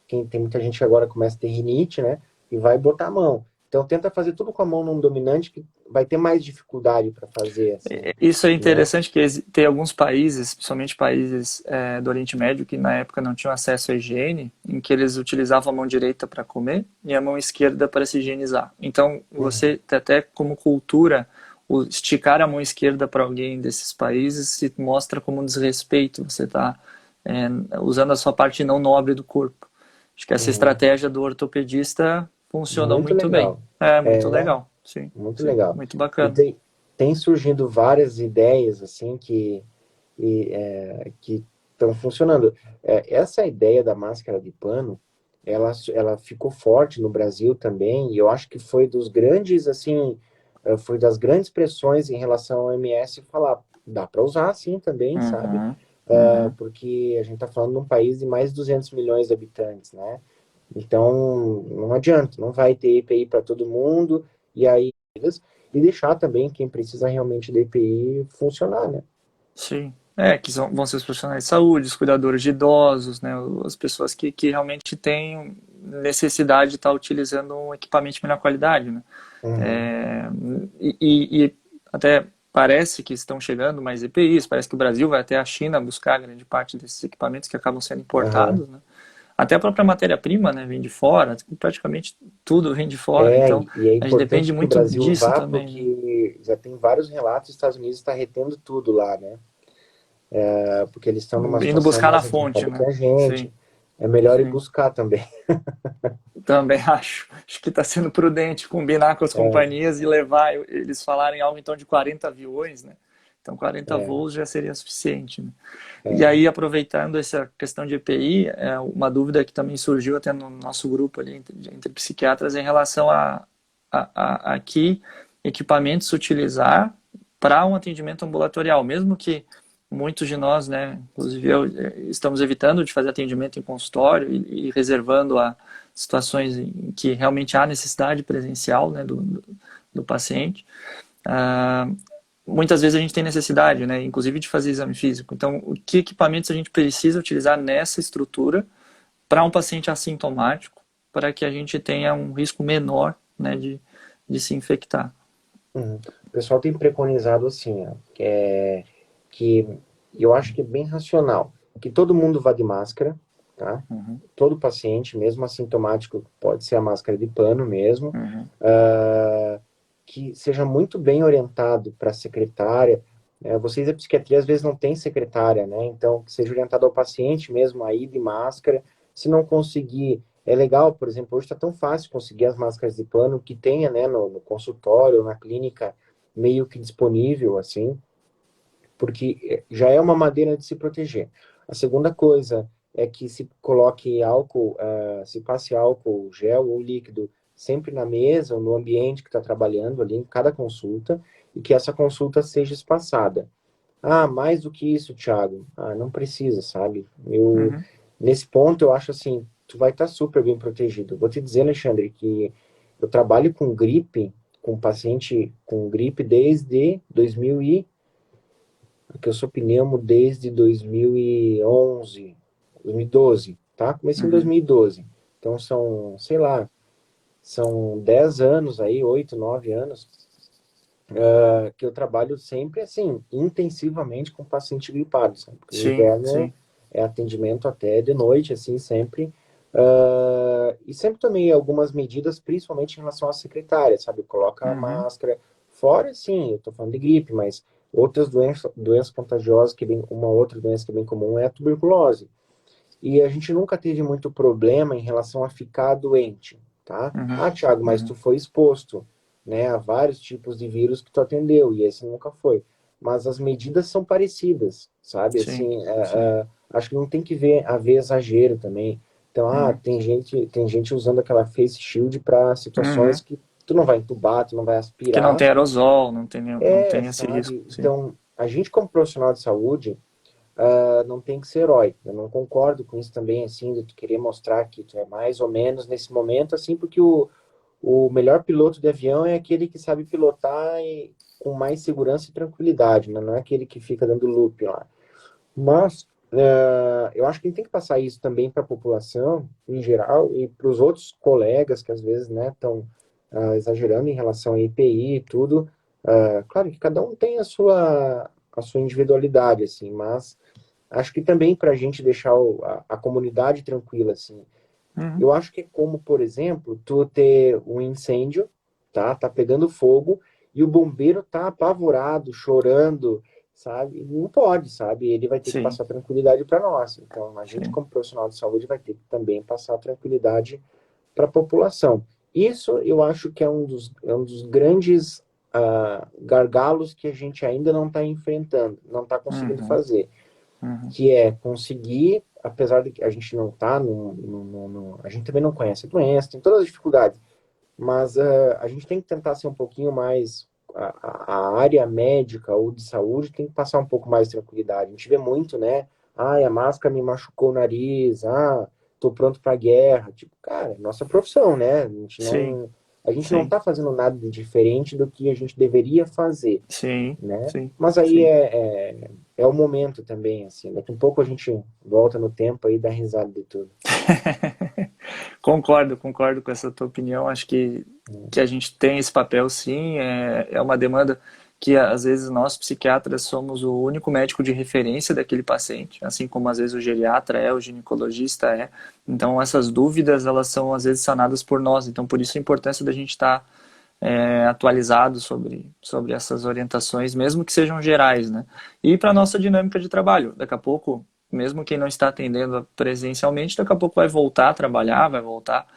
quem tem muita gente que agora começa a ter rinite, né? E vai botar a mão. Então tenta fazer tudo com a mão não dominante que vai ter mais dificuldade para fazer assim, Isso é né? interessante que tem alguns países, principalmente países do Oriente Médio, que na época não tinham acesso à higiene, em que eles utilizavam a mão direita para comer e a mão esquerda para se higienizar. Então, Uhum, você até como cultura, esticar a mão esquerda para alguém desses países se mostra como um desrespeito. Você está usando a sua parte não nobre do corpo. Acho que essa uhum. estratégia do ortopedista funcionou Muito muito bem. legal. É muito É, legal. Sim, muito sim, legal. muito E bacana. tem surgindo várias ideias assim que estão funcionando. Essa ideia da máscara de pano, ela ficou forte no Brasil também, e eu acho que foi dos grandes, assim, foi das grandes pressões em relação ao OMS falar, dá para usar assim também, sabe? Uhum, uhum. Porque a gente está falando de um país de mais de 200 milhões de habitantes, né? Então, não adianta, não vai ter EPI para todo mundo, e aí, e deixar também quem precisa realmente de EPI funcionar, né? Sim. Que vão ser os profissionais de saúde, os cuidadores de idosos, né, as pessoas que realmente têm necessidade de estar utilizando um equipamento de melhor qualidade, né? Uhum, É, e até parece que estão chegando mais EPIs, parece que o Brasil vai até a China buscar grande parte desses equipamentos que acabam sendo aham, importados, né? Até a própria matéria-prima, né, vem de fora, praticamente tudo vem de fora, É, então e é a gente depende importante que o muito Brasil disso vá, também, né? porque já tem vários relatos, os Estados Unidos está retendo tudo lá, né? Porque eles estão numa Indo situação buscar na mais fonte, adiantada que né? a Sim, gente. É melhor ir sim. buscar também. Também acho. Acho que está sendo prudente combinar com as É, companhias e levar, eles falarem algo em torno de 40 aviões, né? Então 40 é, voos já seria suficiente, né? E é. aí, aproveitando essa questão de EPI, é uma dúvida que também surgiu até no nosso grupo ali entre psiquiatras em relação a que equipamentos utilizar para um atendimento ambulatorial, mesmo que muitos de nós, né, inclusive eu, estamos evitando de fazer atendimento em consultório e reservando a situações em que realmente há necessidade presencial, né, do paciente. Ah, muitas vezes a gente tem necessidade, né, inclusive de fazer exame físico. Então, que equipamentos a gente precisa utilizar nessa estrutura para um paciente assintomático, para que a gente tenha um risco menor, né, de se infectar. Uhum. O pessoal tem preconizado assim, ó, que eu acho que é bem racional, que todo mundo vá de máscara, tá? Uhum, Todo paciente, mesmo assintomático, pode ser a máscara de pano mesmo, uhum, uh, que seja muito bem orientado para a secretária. Né? Vocês da psiquiatria às vezes não tem secretária, né? Então, que seja orientado ao paciente mesmo aí de máscara. Se não conseguir, é legal, por exemplo, hoje está tão fácil conseguir as máscaras de pano que tenha, né, no consultório, na clínica, meio que disponível, assim, porque já é uma maneira de se proteger. A segunda coisa é que se coloque álcool, se passe álcool gel ou líquido sempre na mesa ou no ambiente que está trabalhando ali, em cada consulta, e que essa consulta seja espaçada. Ah, mais do que isso, Thiago. Ah, não precisa, sabe? uhum. Nesse ponto, eu acho assim, tu vai estar super bem protegido. Vou te dizer, Alexandre, que eu trabalho com gripe, com paciente com gripe desde 2000 porque eu sou pneumo desde 2011, 2012, tá? Comecei em Uhum. 2012. Então são, sei lá, são 10 anos aí, 8, 9 anos, que eu trabalho sempre assim, intensivamente com paciente gripado, sabe? Porque no Sim, inverno sim. é atendimento até de noite, assim, sempre. E sempre tomei algumas medidas, principalmente em relação à secretária, sabe? Coloca a Uhum. máscara. Fora, sim, eu tô falando de gripe, mas outras doenças contagiosas, uma outra doença que é bem comum é a tuberculose. E a gente nunca teve muito problema em relação a ficar doente, tá? Uhum. Ah, Thiago, mas tu Uhum. foi exposto, né, a vários tipos de vírus que tu atendeu, e esse nunca foi. Mas as medidas são parecidas, sabe? Sim, Assim, sim. acho que não tem que haver exagero também. Então, Uhum. tem gente usando aquela face shield para situações Uhum. que tu não vai entubar, tu não vai Que não aspirar. tem aerosol, não É, tem esse risco, sabe? sim. Então, a gente como profissional de saúde, não tem que ser herói. Eu não concordo com isso também, assim, de tu querer mostrar que tu é mais ou menos nesse momento, assim, porque o melhor piloto de avião é aquele que sabe pilotar com mais segurança e tranquilidade, né? Não é aquele que fica dando loop lá. Mas eu acho que a gente tem que passar isso também para a população em geral e para os outros colegas que às vezes, né, estão exagerando em relação a IPI e tudo. Claro que cada um tem a sua individualidade, assim, mas acho que também para a gente deixar a comunidade tranquila, assim. Uhum. Eu acho que é como, por exemplo, tu ter um incêndio, tá pegando fogo, e o bombeiro tá apavorado, chorando, sabe? Não pode, sabe? Ele vai ter que Sim, passar tranquilidade para nós. Então, a gente, sim. como profissional de saúde, vai ter que também passar tranquilidade para a população. Isso eu acho que é um dos grandes gargalos que a gente ainda não está enfrentando, não está conseguindo Uhum. fazer, Uhum. que é conseguir, apesar de que a gente não tá a gente também não conhece a doença, tem todas as dificuldades, mas a gente tem que tentar ser um pouquinho mais, a área médica ou de saúde tem que passar um pouco mais de tranquilidade. A gente vê muito, né? A máscara me machucou o nariz, tô pronto para guerra. Tipo, cara, nossa profissão, né? Sim, A gente não sim, tá fazendo nada de diferente do que a gente deveria fazer, sim, né? sim, Mas aí sim. é o momento também, assim. Daqui a pouco a gente volta no tempo aí e dá risada de tudo. Concordo com essa tua opinião. Acho que a gente tem esse papel, sim. É uma demanda que às vezes nós psiquiatras somos o único médico de referência daquele paciente, assim como às vezes o geriatra é, o ginecologista é. Então essas dúvidas, elas são às vezes sanadas por nós, então por isso a importância da gente estar atualizado sobre essas orientações, mesmo que sejam gerais, né? E para a nossa dinâmica de trabalho, daqui a pouco, mesmo quem não está atendendo presencialmente, daqui a pouco vai voltar a trabalhar, vai voltar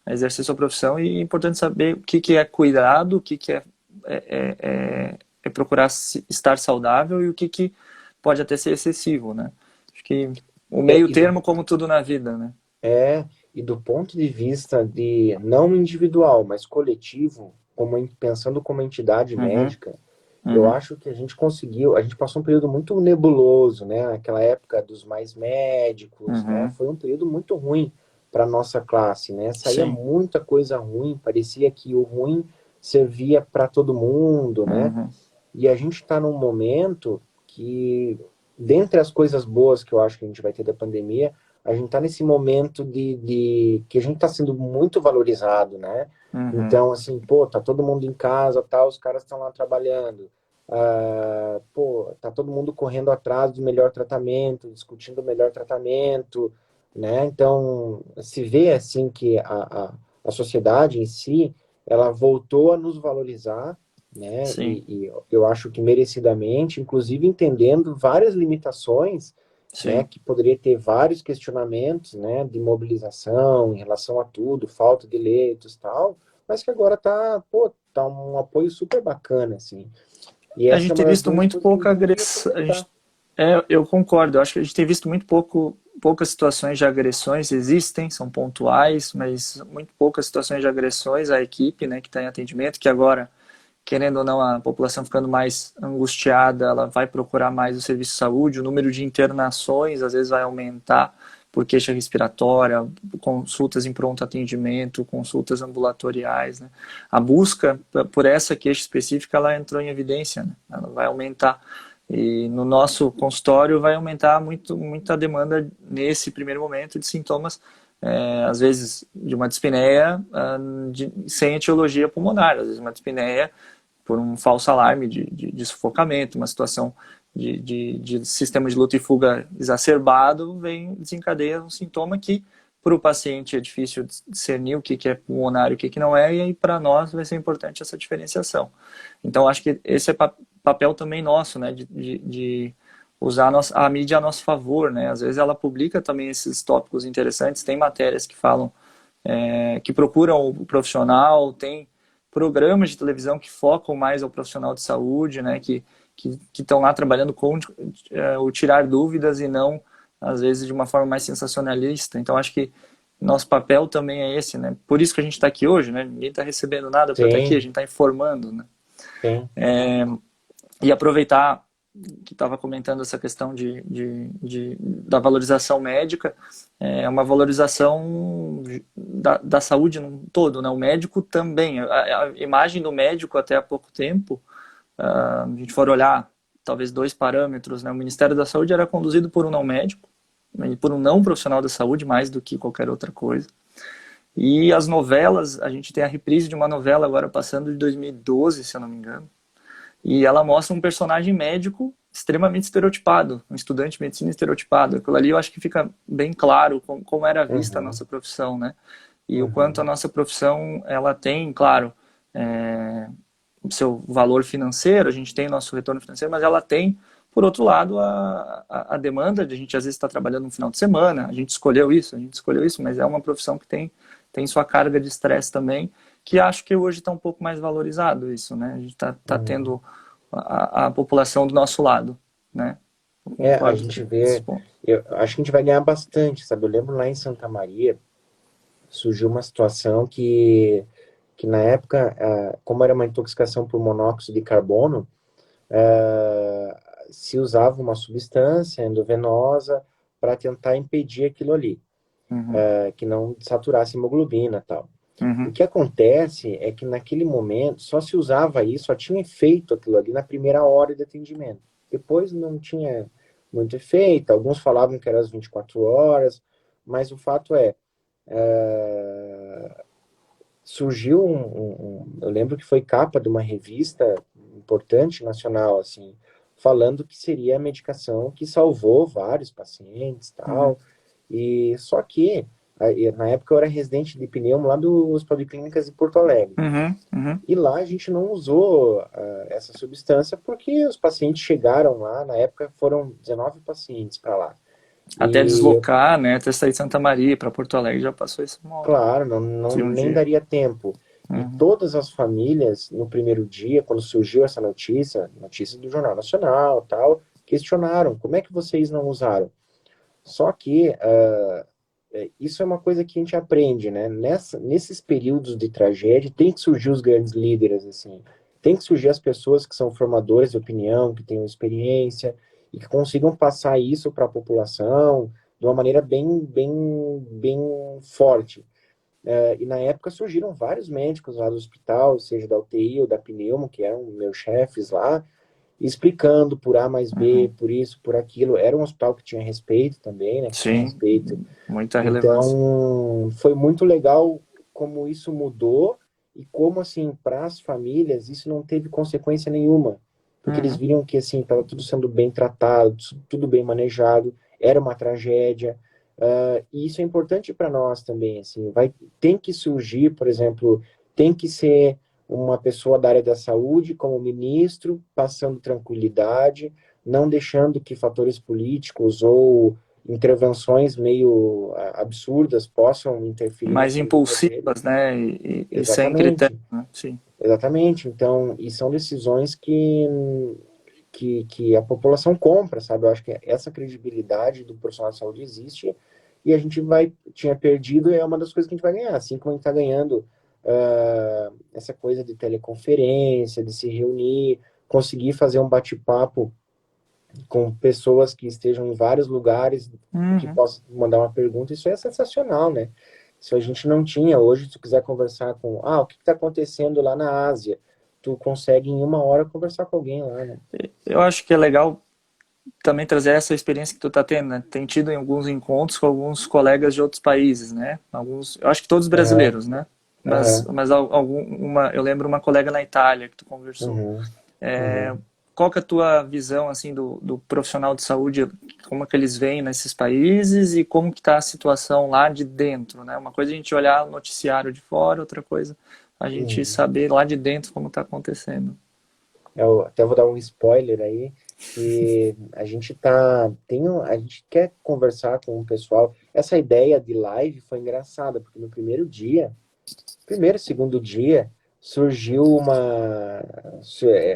a exercer sua profissão, e é importante saber o que é cuidado, o que é procurar estar saudável, e o que pode até ser excessivo, né? Acho que o meio termo, como tudo na vida, né? E do ponto de vista de não individual, mas coletivo, pensando como entidade Uhum, médica, eu uhum, acho que a gente passou um período muito nebuloso, né? Aquela época dos mais médicos, né? uhum, Foi um período muito ruim para nossa classe, né? Saía sim, muita coisa ruim, parecia que o ruim servia para todo mundo, né? uhum, E a gente está num momento que, dentre as coisas boas que eu acho que a gente vai ter da pandemia, a gente está nesse momento de que a gente está sendo muito valorizado, né? uhum, Então, assim, pô, tá todo mundo em casa, tá, os caras estão lá trabalhando. Pô, tá todo mundo correndo atrás do melhor tratamento, discutindo o melhor tratamento, né? Então, se vê, assim, que a sociedade em si, ela voltou a nos valorizar, né? sim, E eu acho que merecidamente, inclusive entendendo várias limitações, né, sim. que poderia ter vários questionamentos, né, de mobilização em relação a tudo, falta de leitos, tal, mas que agora tá um apoio super bacana, assim. E A essa gente é uma tem das visto grandes muito coisas que a pouca gente devia agressão. aproveitar. Eu concordo. Eu acho que a gente tem visto muito poucas situações de agressões. Existem, são pontuais, mas muito poucas situações de agressões à equipe, né, que está em atendimento, que agora, querendo ou não, a população ficando mais angustiada, ela vai procurar mais o serviço de saúde, o número de internações às vezes vai aumentar por queixa respiratória, consultas em pronto atendimento, consultas ambulatoriais, né? A busca por essa queixa específica, ela entrou em evidência, né? Ela vai aumentar. E no nosso consultório vai aumentar muita demanda nesse primeiro momento de sintomas, às vezes de uma dispneia sem etiologia pulmonar, às vezes uma dispneia por um falso alarme de sufocamento, uma situação de sistema de luta e fuga exacerbado, desencadeia um sintoma que para o paciente é difícil discernir o que é pulmonar e o que não é, e aí para nós vai ser importante essa diferenciação. Então acho que esse é papel também nosso, né, de usar a mídia a nosso favor, né? Às vezes ela publica também esses tópicos interessantes, tem matérias que falam, que procuram o profissional, tem programas de televisão que focam mais ao profissional de saúde, né, que estão lá trabalhando com o tirar dúvidas, e não, às vezes, de uma forma mais sensacionalista. Então, acho que nosso papel também é esse, né? Por isso que a gente está aqui hoje, né? Ninguém está recebendo nada para estar aqui, a Sim, gente está informando, né? sim. E aproveitar que estava comentando essa questão da valorização médica, é uma valorização da saúde no todo, né? O médico também, a imagem do médico até há pouco tempo, a gente for olhar talvez dois parâmetros, né? O Ministério da Saúde era conduzido por um não médico, e por um não profissional da saúde, mais do que qualquer outra coisa. E as novelas, a gente tem a reprise de uma novela agora passando de 2012, se eu não me engano, e ela mostra um personagem médico extremamente estereotipado, um estudante de medicina estereotipado. Aquilo ali eu acho que fica bem claro como era vista a Uhum, nossa profissão, né? E o quanto a uhum, nossa profissão, ela tem, claro, é, o seu valor financeiro, a gente tem o nosso retorno financeiro, mas ela tem, por outro lado, a demanda de a gente às vezes estar trabalhando no final de semana, a gente escolheu isso, mas é uma profissão que tem sua carga de estresse também, que acho que hoje está um pouco mais valorizado isso, né? A gente tá uhum. tendo a população do nosso lado, né? Eu A concordo gente nesse vê, ponto. eu acho que a gente vai ganhar bastante, sabe? Eu lembro lá em Santa Maria, surgiu uma situação que na época, como era uma intoxicação por monóxido de carbono, se usava uma substância endovenosa para tentar impedir aquilo ali, Uhum, que não saturasse hemoglobina e tal. O uhum, que acontece é que naquele momento só se usava isso, só tinha efeito aquilo ali na primeira hora de atendimento. Depois não tinha muito efeito, alguns falavam que era às 24 horas, mas o fato surgiu eu lembro que foi capa de uma revista importante nacional, assim, falando que seria a medicação que salvou vários pacientes, Uhum. tal. E só que na época eu era residente de pneumo lá do Hospital de Clínicas de Porto Alegre. Uhum. Uhum. E lá a gente não usou essa substância porque os pacientes chegaram lá, na época foram 19 pacientes para lá. Até E, deslocar, né? Até sair de Santa Maria para Porto Alegre já passou isso uma hora. claro, Se um nem dia. daria tempo. E Uhum. todas as famílias, no primeiro dia, quando surgiu essa notícia do Jornal Nacional, tal, questionaram, como é que vocês não usaram? Só que isso é uma coisa que a gente aprende, né? Nesses períodos de tragédia, tem que surgir os grandes líderes, assim. Tem que surgir as pessoas que são formadores de opinião, que tenham experiência e que consigam passar isso para a população de uma maneira bem forte. E na época surgiram vários médicos lá do hospital, seja da UTI ou da pneumo, que eram meus chefes lá, explicando por A mais B, Uhum. por isso, por aquilo. Era um hospital que tinha respeito também, né? Que tinha Sim, respeito. muita relevância. Então, foi muito legal como isso mudou e como, assim, para as famílias, isso não teve consequência nenhuma. Porque eles Uhum. viram que, assim, estava tudo sendo bem tratado, tudo bem manejado, era uma tragédia. E isso é importante para nós também, assim. Tem que surgir, por exemplo, tem que ser uma pessoa da área da saúde como ministro, passando tranquilidade, não deixando que fatores políticos ou intervenções meio absurdas possam interferir Mais nessa vida dele. impulsivas, né? E sem critério, Exatamente, né? Sim. exatamente. Então, e são decisões que a população compra, sabe? Eu acho que essa credibilidade do profissional de saúde existe e a gente tinha perdido e é uma das coisas que a gente vai ganhar, assim como a gente está ganhando essa coisa de teleconferência, de se reunir, conseguir fazer um bate-papo com pessoas que estejam em vários lugares e que Uhum. possam mandar uma pergunta, isso é sensacional, né? Isso a gente não tinha. Hoje, se tu quiser conversar o que está acontecendo lá na Ásia, tu consegue em uma hora conversar com alguém lá, né? Eu acho que é legal também trazer essa experiência que tu tá tendo, né? Tem tido em alguns encontros com alguns colegas de outros países, né? Alguns, eu acho que todos Aham, brasileiros, né? aham, Eu lembro uma colega na Itália que tu conversou. uhum, É, uhum, qual que é a tua visão assim do profissional de saúde, como é que eles veem nesses países e como que está a situação lá de dentro, né? Uma coisa é a gente olhar o noticiário de fora, outra coisa a gente uhum. saber lá de dentro como está acontecendo. Eu até vou dar um spoiler aí, que a gente quer conversar com o pessoal. Essa ideia de live foi engraçada, porque no segundo dia, surgiu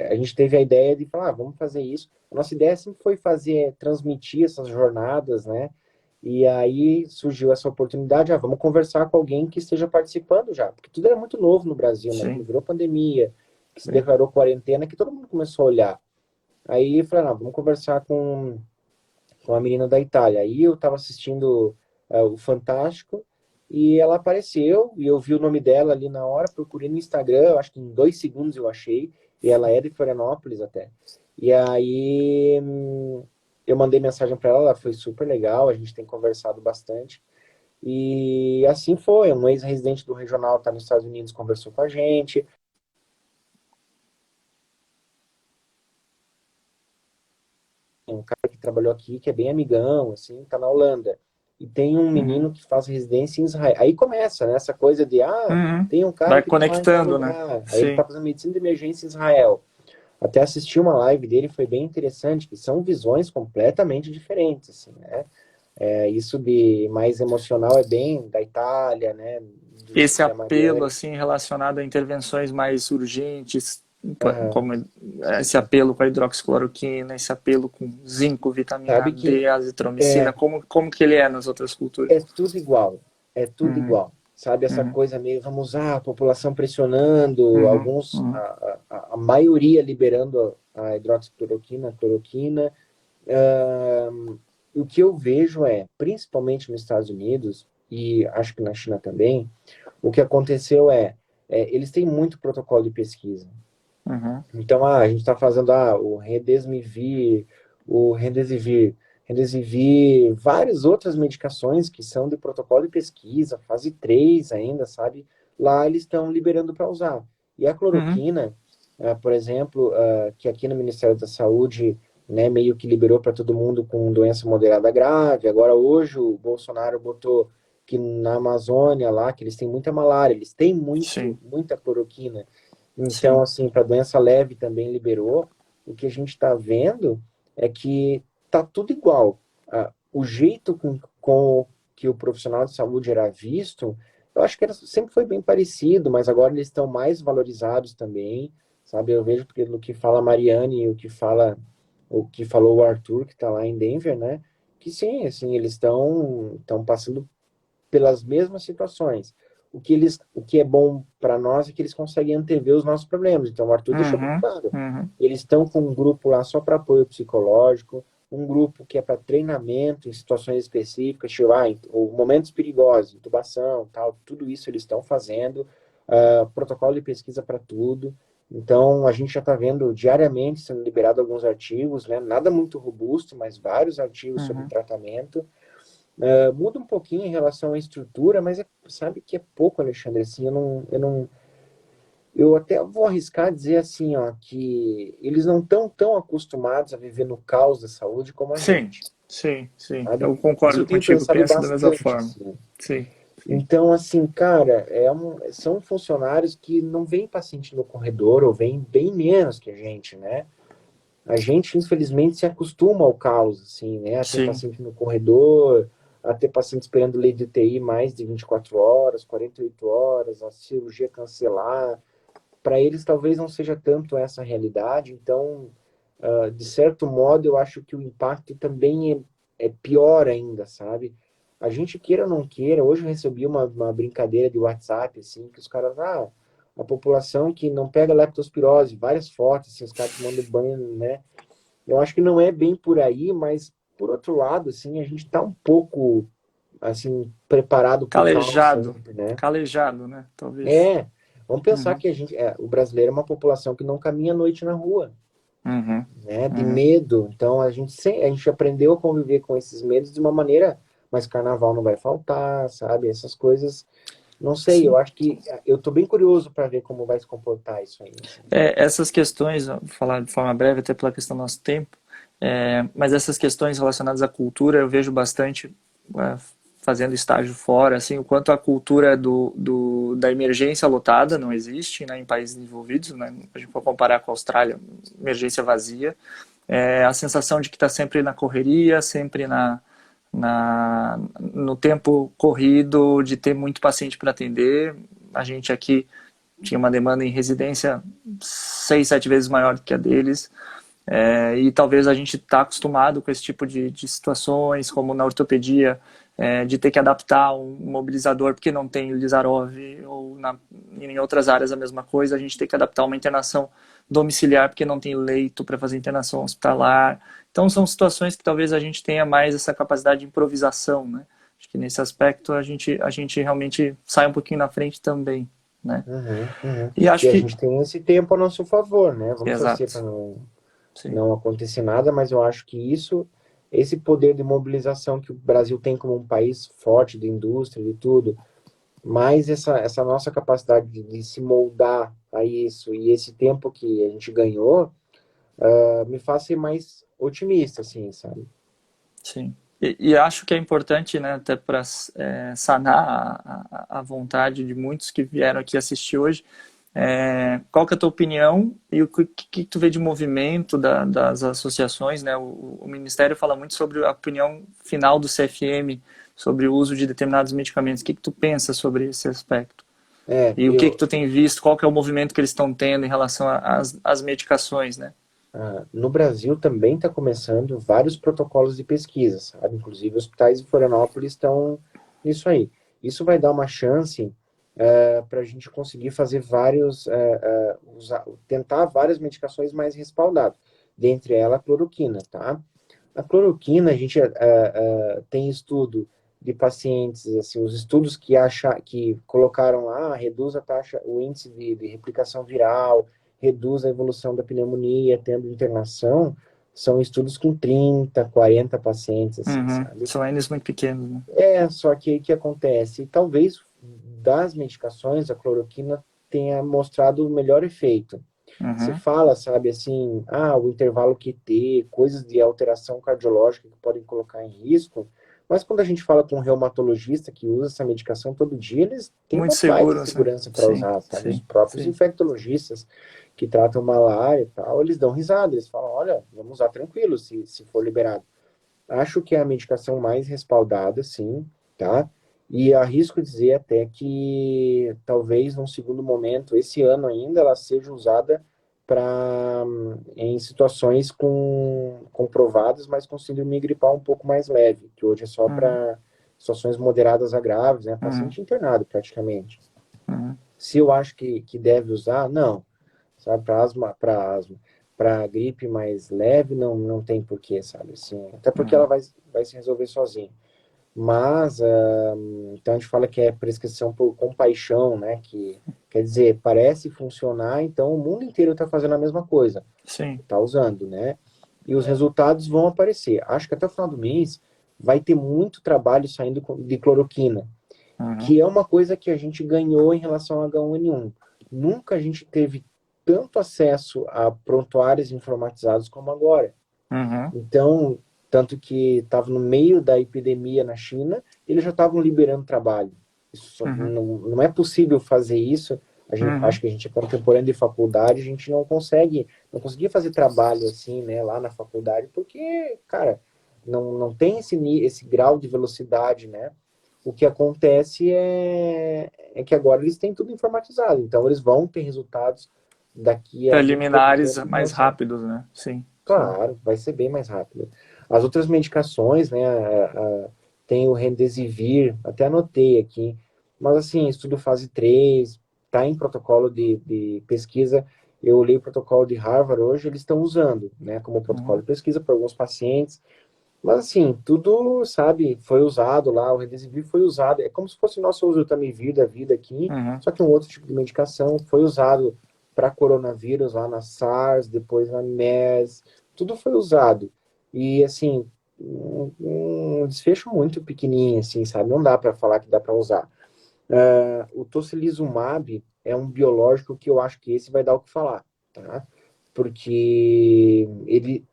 a gente teve a ideia de falar, vamos fazer isso. A nossa ideia sempre foi transmitir essas jornadas, né? E aí surgiu essa oportunidade, vamos conversar com alguém que esteja participando já, porque tudo era muito novo no Brasil, né? Quando Sim, virou pandemia, que se sim. declarou quarentena, que todo mundo começou a olhar. Aí eu falei, não, vamos conversar com a menina da Itália. Aí eu estava assistindo o Fantástico e ela apareceu e eu vi o nome dela ali na hora, procurei no Instagram, eu acho que em 2 segundos eu achei, e ela é de Florianópolis até. E aí eu mandei mensagem para ela, ela foi super legal, a gente tem conversado bastante. E assim foi, um ex-residente do regional está nos Estados Unidos, conversou com a gente, um cara que trabalhou aqui, que é bem amigão, assim, tá na Holanda. E tem um Uhum. menino que faz residência em Israel. Aí começa, né, essa coisa de, Uhum. tem um cara Vai que tá lá em tal conectando, né? lugar. Aí ele tá Sim. fazendo medicina de emergência em Israel. Até assisti uma live dele, foi bem interessante, que são visões completamente diferentes, assim, né? Isso de mais emocional é bem da Itália, né, Esse da apelo Mariane. assim relacionado a intervenções mais urgentes, Aham. como esse apelo com a hidroxicloroquina, esse apelo com zinco, vitamina Sabe que D, azitromicina, é, como que ele é nas outras culturas? é tudo igual. É tudo Uhum, igual. Sabe, essa uhum, coisa meio, vamos usar a população pressionando, uhum, alguns, uhum, a maioria liberando a hidroxicloroquina, a cloroquina. O que eu vejo principalmente nos Estados Unidos, e acho que na China também, o que aconteceu eles têm muito protocolo de pesquisa. uhum, Então, a gente está fazendo o Remdesivir, várias outras medicações que são de protocolo de pesquisa, fase 3 ainda, sabe? Lá eles estão liberando para usar. E a uhum, cloroquina, por exemplo, que aqui no Ministério da Saúde, né, meio que liberou para todo mundo com doença moderada grave. Agora, hoje, o Bolsonaro botou que na Amazônia lá, que eles têm muita malária, eles têm Sim, muita cloroquina. Então, sim. assim, para doença leve também liberou. O que a gente está vendo é que tá tudo igual. O jeito com que o profissional de saúde era visto, eu acho que sempre foi bem parecido, mas agora eles estão mais valorizados também, sabe? Eu vejo porque no que fala a Mariane e o que falou o Arthur, que está lá em Denver, né? Que sim, assim, eles estão passando pelas mesmas situações. O que é bom para nós é que eles conseguem antever os nossos problemas. Então, o Arthur deixou bem Uhum, claro. uhum. Eles estão com um grupo lá só para apoio psicológico, um grupo que é para treinamento em situações específicas, tipo, ou momentos perigosos, intubação, tal, tudo isso eles estão fazendo, protocolo de pesquisa para tudo. Então, a gente já está vendo diariamente sendo liberado alguns artigos, né? Nada muito robusto, mas vários artigos sobre Uhum. tratamento. Muda um pouquinho em relação à estrutura, mas sabe que é pouco, Alexandre. Assim, eu até vou arriscar dizer assim, ó, que eles não estão tão acostumados a viver no caos da saúde como a Sim, gente, sim, sim. sabe? Eu Isso eu concordo tenho contigo, pensado penso da mesma bastante, forma. assim. Sim, sim. Então, assim, cara, são funcionários que não vêm paciente no corredor ou vêm bem menos que a gente, né? A gente, infelizmente, se acostuma ao caos, assim, né? A ter Sim. paciente no corredor, a ter paciente esperando lei de UTI mais de 24 horas, 48 horas, a cirurgia cancelar. Para eles, talvez não seja tanto essa realidade. Então, de certo modo, eu acho que o impacto também é pior ainda, sabe? A gente queira ou não queira, hoje eu recebi uma brincadeira de WhatsApp, assim, que os caras, a população que não pega leptospirose, várias fotos, assim, os caras tomando banho, né? Eu acho que não é bem por aí, mas por outro lado, assim, a gente está um pouco, assim, preparado para o caos Calejado. sempre, né? Calejado, né? Talvez. É, vamos pensar Uhum, que o brasileiro é uma população que não caminha à noite na rua, uhum, né? De uhum. medo. Então a gente aprendeu a conviver com esses medos de uma maneira, mas carnaval não vai faltar, sabe? Essas coisas, não sei. Eu Sim. acho que eu tô bem curioso para ver como vai se comportar isso aí, assim. Essas questões, vou falar de forma breve, até pela questão do nosso tempo, mas essas questões relacionadas à cultura eu vejo bastante é, fazendo estágio fora, assim, o quanto a cultura da emergência lotada não existe, né, em países desenvolvidos, né, a gente pode comparar com a Austrália, emergência vazia, a sensação de que está sempre na correria, sempre no tempo corrido, de ter muito paciente para atender. A gente aqui tinha uma demanda em residência 6, 7 vezes maior do que a deles. E talvez a gente está acostumado com esse tipo de situações, como na ortopedia, de ter que adaptar um mobilizador porque não tem o Lizarov, ou em outras áreas a mesma coisa, a gente tem que adaptar uma internação domiciliar porque não tem leito para fazer internação hospitalar. Então são situações que talvez a gente tenha mais essa capacidade de improvisação, né? Acho que nesse aspecto a gente realmente sai um pouquinho na frente também, né? Uhum, uhum. E acho E a que... gente tem esse tempo a nosso favor, né? Vamos torcer para Exato, sim. não acontecer nada, mas eu acho que esse poder de mobilização que o Brasil tem como um país forte de indústria, de tudo, mais essa nossa capacidade de se moldar a isso e esse tempo que a gente ganhou, me faz ser mais otimista, assim, sabe? Sim. E acho que é importante, né, até para sanar a vontade de muitos que vieram aqui assistir hoje, qual que é a tua opinião e o que tu vê de movimento das associações, né? O Ministério fala muito sobre a opinião final do CFM sobre o uso de determinados medicamentos. O que tu pensa sobre esse aspecto? É, E o que tu tem visto? Qual que é o movimento que eles estão tendo em relação às medicações, né? no Brasil também está começando vários protocolos de pesquisa, sabe? Inclusive, hospitais de Florianópolis estão nisso aí. Isso vai dar uma chance para a gente conseguir fazer tentar várias medicações mais respaldadas, dentre elas a cloroquina, tá? A cloroquina, a gente tem estudo de pacientes, assim, os estudos que colocaram lá, reduz a taxa, o índice de replicação viral, reduz a evolução da pneumonia, tendo internação, são estudos com 30, 40 pacientes, assim, Uhum. sabe? São N's muito pequenos, né? Só que aí o que acontece? Talvez das medicações, a cloroquina tenha mostrado o melhor efeito. se Uhum. fala, sabe, assim, o intervalo QT, coisas de alteração cardiológica que podem colocar em risco, mas quando a gente fala com um reumatologista que usa essa medicação todo dia, eles têm Muito uma baita seguros, né? segurança para Sim, usar, sabe? Os sim, próprios sim. infectologistas que tratam malária e tal, eles dão risada, eles falam, olha, vamos usar tranquilo se for liberado. Acho que é a medicação mais respaldada, sim, tá? E arrisco dizer até que talvez num segundo momento, esse ano ainda, ela seja usada para em situações comprovadas, mas com síndrome gripal um pouco mais leve, que hoje é só Uhum. para situações moderadas a graves, né? Uhum. Paciente internado praticamente. Uhum. Se eu acho que deve usar, não. Sabe, para asma, para gripe mais leve, não tem porquê, sabe? Assim, até porque ela Uhum. vai se resolver sozinha. Mas, então a gente fala que é prescrição por compaixão, né? Que quer dizer, parece funcionar, então o mundo inteiro está fazendo a mesma coisa, Sim. está usando, né? E os resultados vão aparecer. Acho que até o final do mês vai ter muito trabalho saindo de cloroquina, Uhum. que é uma coisa que a gente ganhou em relação ao H1N1. Nunca a gente teve tanto acesso a prontuários informatizados como agora. Uhum. Então, tanto que estava no meio da epidemia na China, eles já estavam liberando trabalho. Isso Uhum. não é possível fazer isso. Acho Uhum. que a gente é contemporâneo de faculdade, a gente não conseguia fazer trabalho assim, né, lá na faculdade, porque, cara, não tem esse grau de velocidade, né? O que acontece é que agora eles têm tudo informatizado, então eles vão ter resultados daqui a muito pouco Preliminares tempo que vão mais ser. rápidos, né? Sim, sim. Claro, vai ser bem mais rápido. As outras medicações, né, tem o Remdesivir, até anotei aqui, mas assim, estudo fase 3, tá em protocolo de pesquisa. Eu li o protocolo de Harvard hoje, eles estão usando, né, como protocolo Uhum. de pesquisa para alguns pacientes. Mas assim, tudo, sabe, foi usado lá, o Remdesivir foi usado, é como se fosse o nosso Oseltamivir da vida aqui, Uhum. só que um outro tipo de medicação foi usado para coronavírus lá na SARS, depois na MERS, tudo foi usado. E assim, um desfecho muito pequenininho, assim, sabe, não dá para falar que dá para usar. O tocilizumab é um biológico que eu acho que esse vai dar o que falar, tá? Porque ele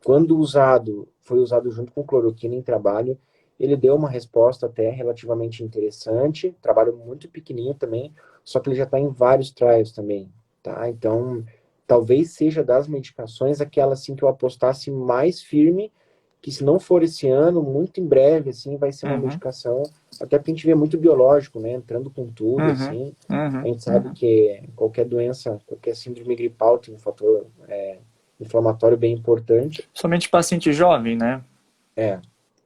quando usado, foi usado junto com cloroquina em trabalho, ele deu uma resposta até relativamente interessante, trabalho muito pequenininho também, só que ele já está em vários trials também, tá? Então, talvez seja das medicações aquela assim que eu apostasse mais firme, que se não for esse ano, muito em breve, assim, vai ser uma Uhum. medicação, até porque a gente vê muito biológico, né, entrando com tudo, Uhum. assim, a Uhum. gente sabe Uhum. que qualquer doença, qualquer síndrome gripal tem um fator inflamatório bem importante. Somente paciente jovem, né? É,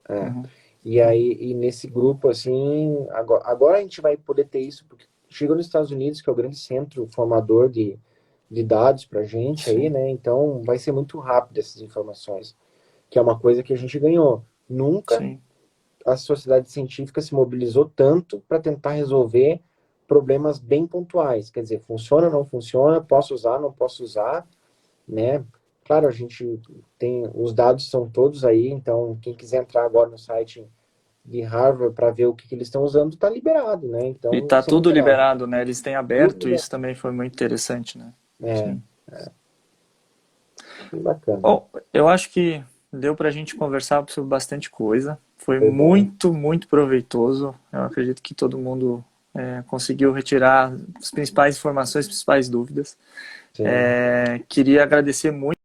é. Uhum. E aí, e nesse grupo, assim, agora a gente vai poder ter isso, porque chegou nos Estados Unidos, que é o grande centro formador de dados pra gente aí, Sim, né? Então vai ser muito rápido essas informações, que é uma coisa que a gente ganhou. Nunca sim. a sociedade científica se mobilizou tanto para tentar resolver problemas bem pontuais. Quer dizer, funciona, não funciona, posso usar, não posso usar, né? Claro, a gente tem, os dados são todos aí, então quem quiser entrar agora no site de Harvard para ver o que eles estão usando, está liberado, né? E Então, tá você não tudo terá liberado, né? Eles têm tudo aberto, liberado. isso também foi muito interessante, né? É, Sim. bacana. Bom, eu acho que deu pra gente conversar sobre bastante coisa. Foi Foi bom. muito, muito proveitoso. Eu acredito que todo mundo conseguiu retirar as principais informações, as principais dúvidas. Sim. Queria agradecer muito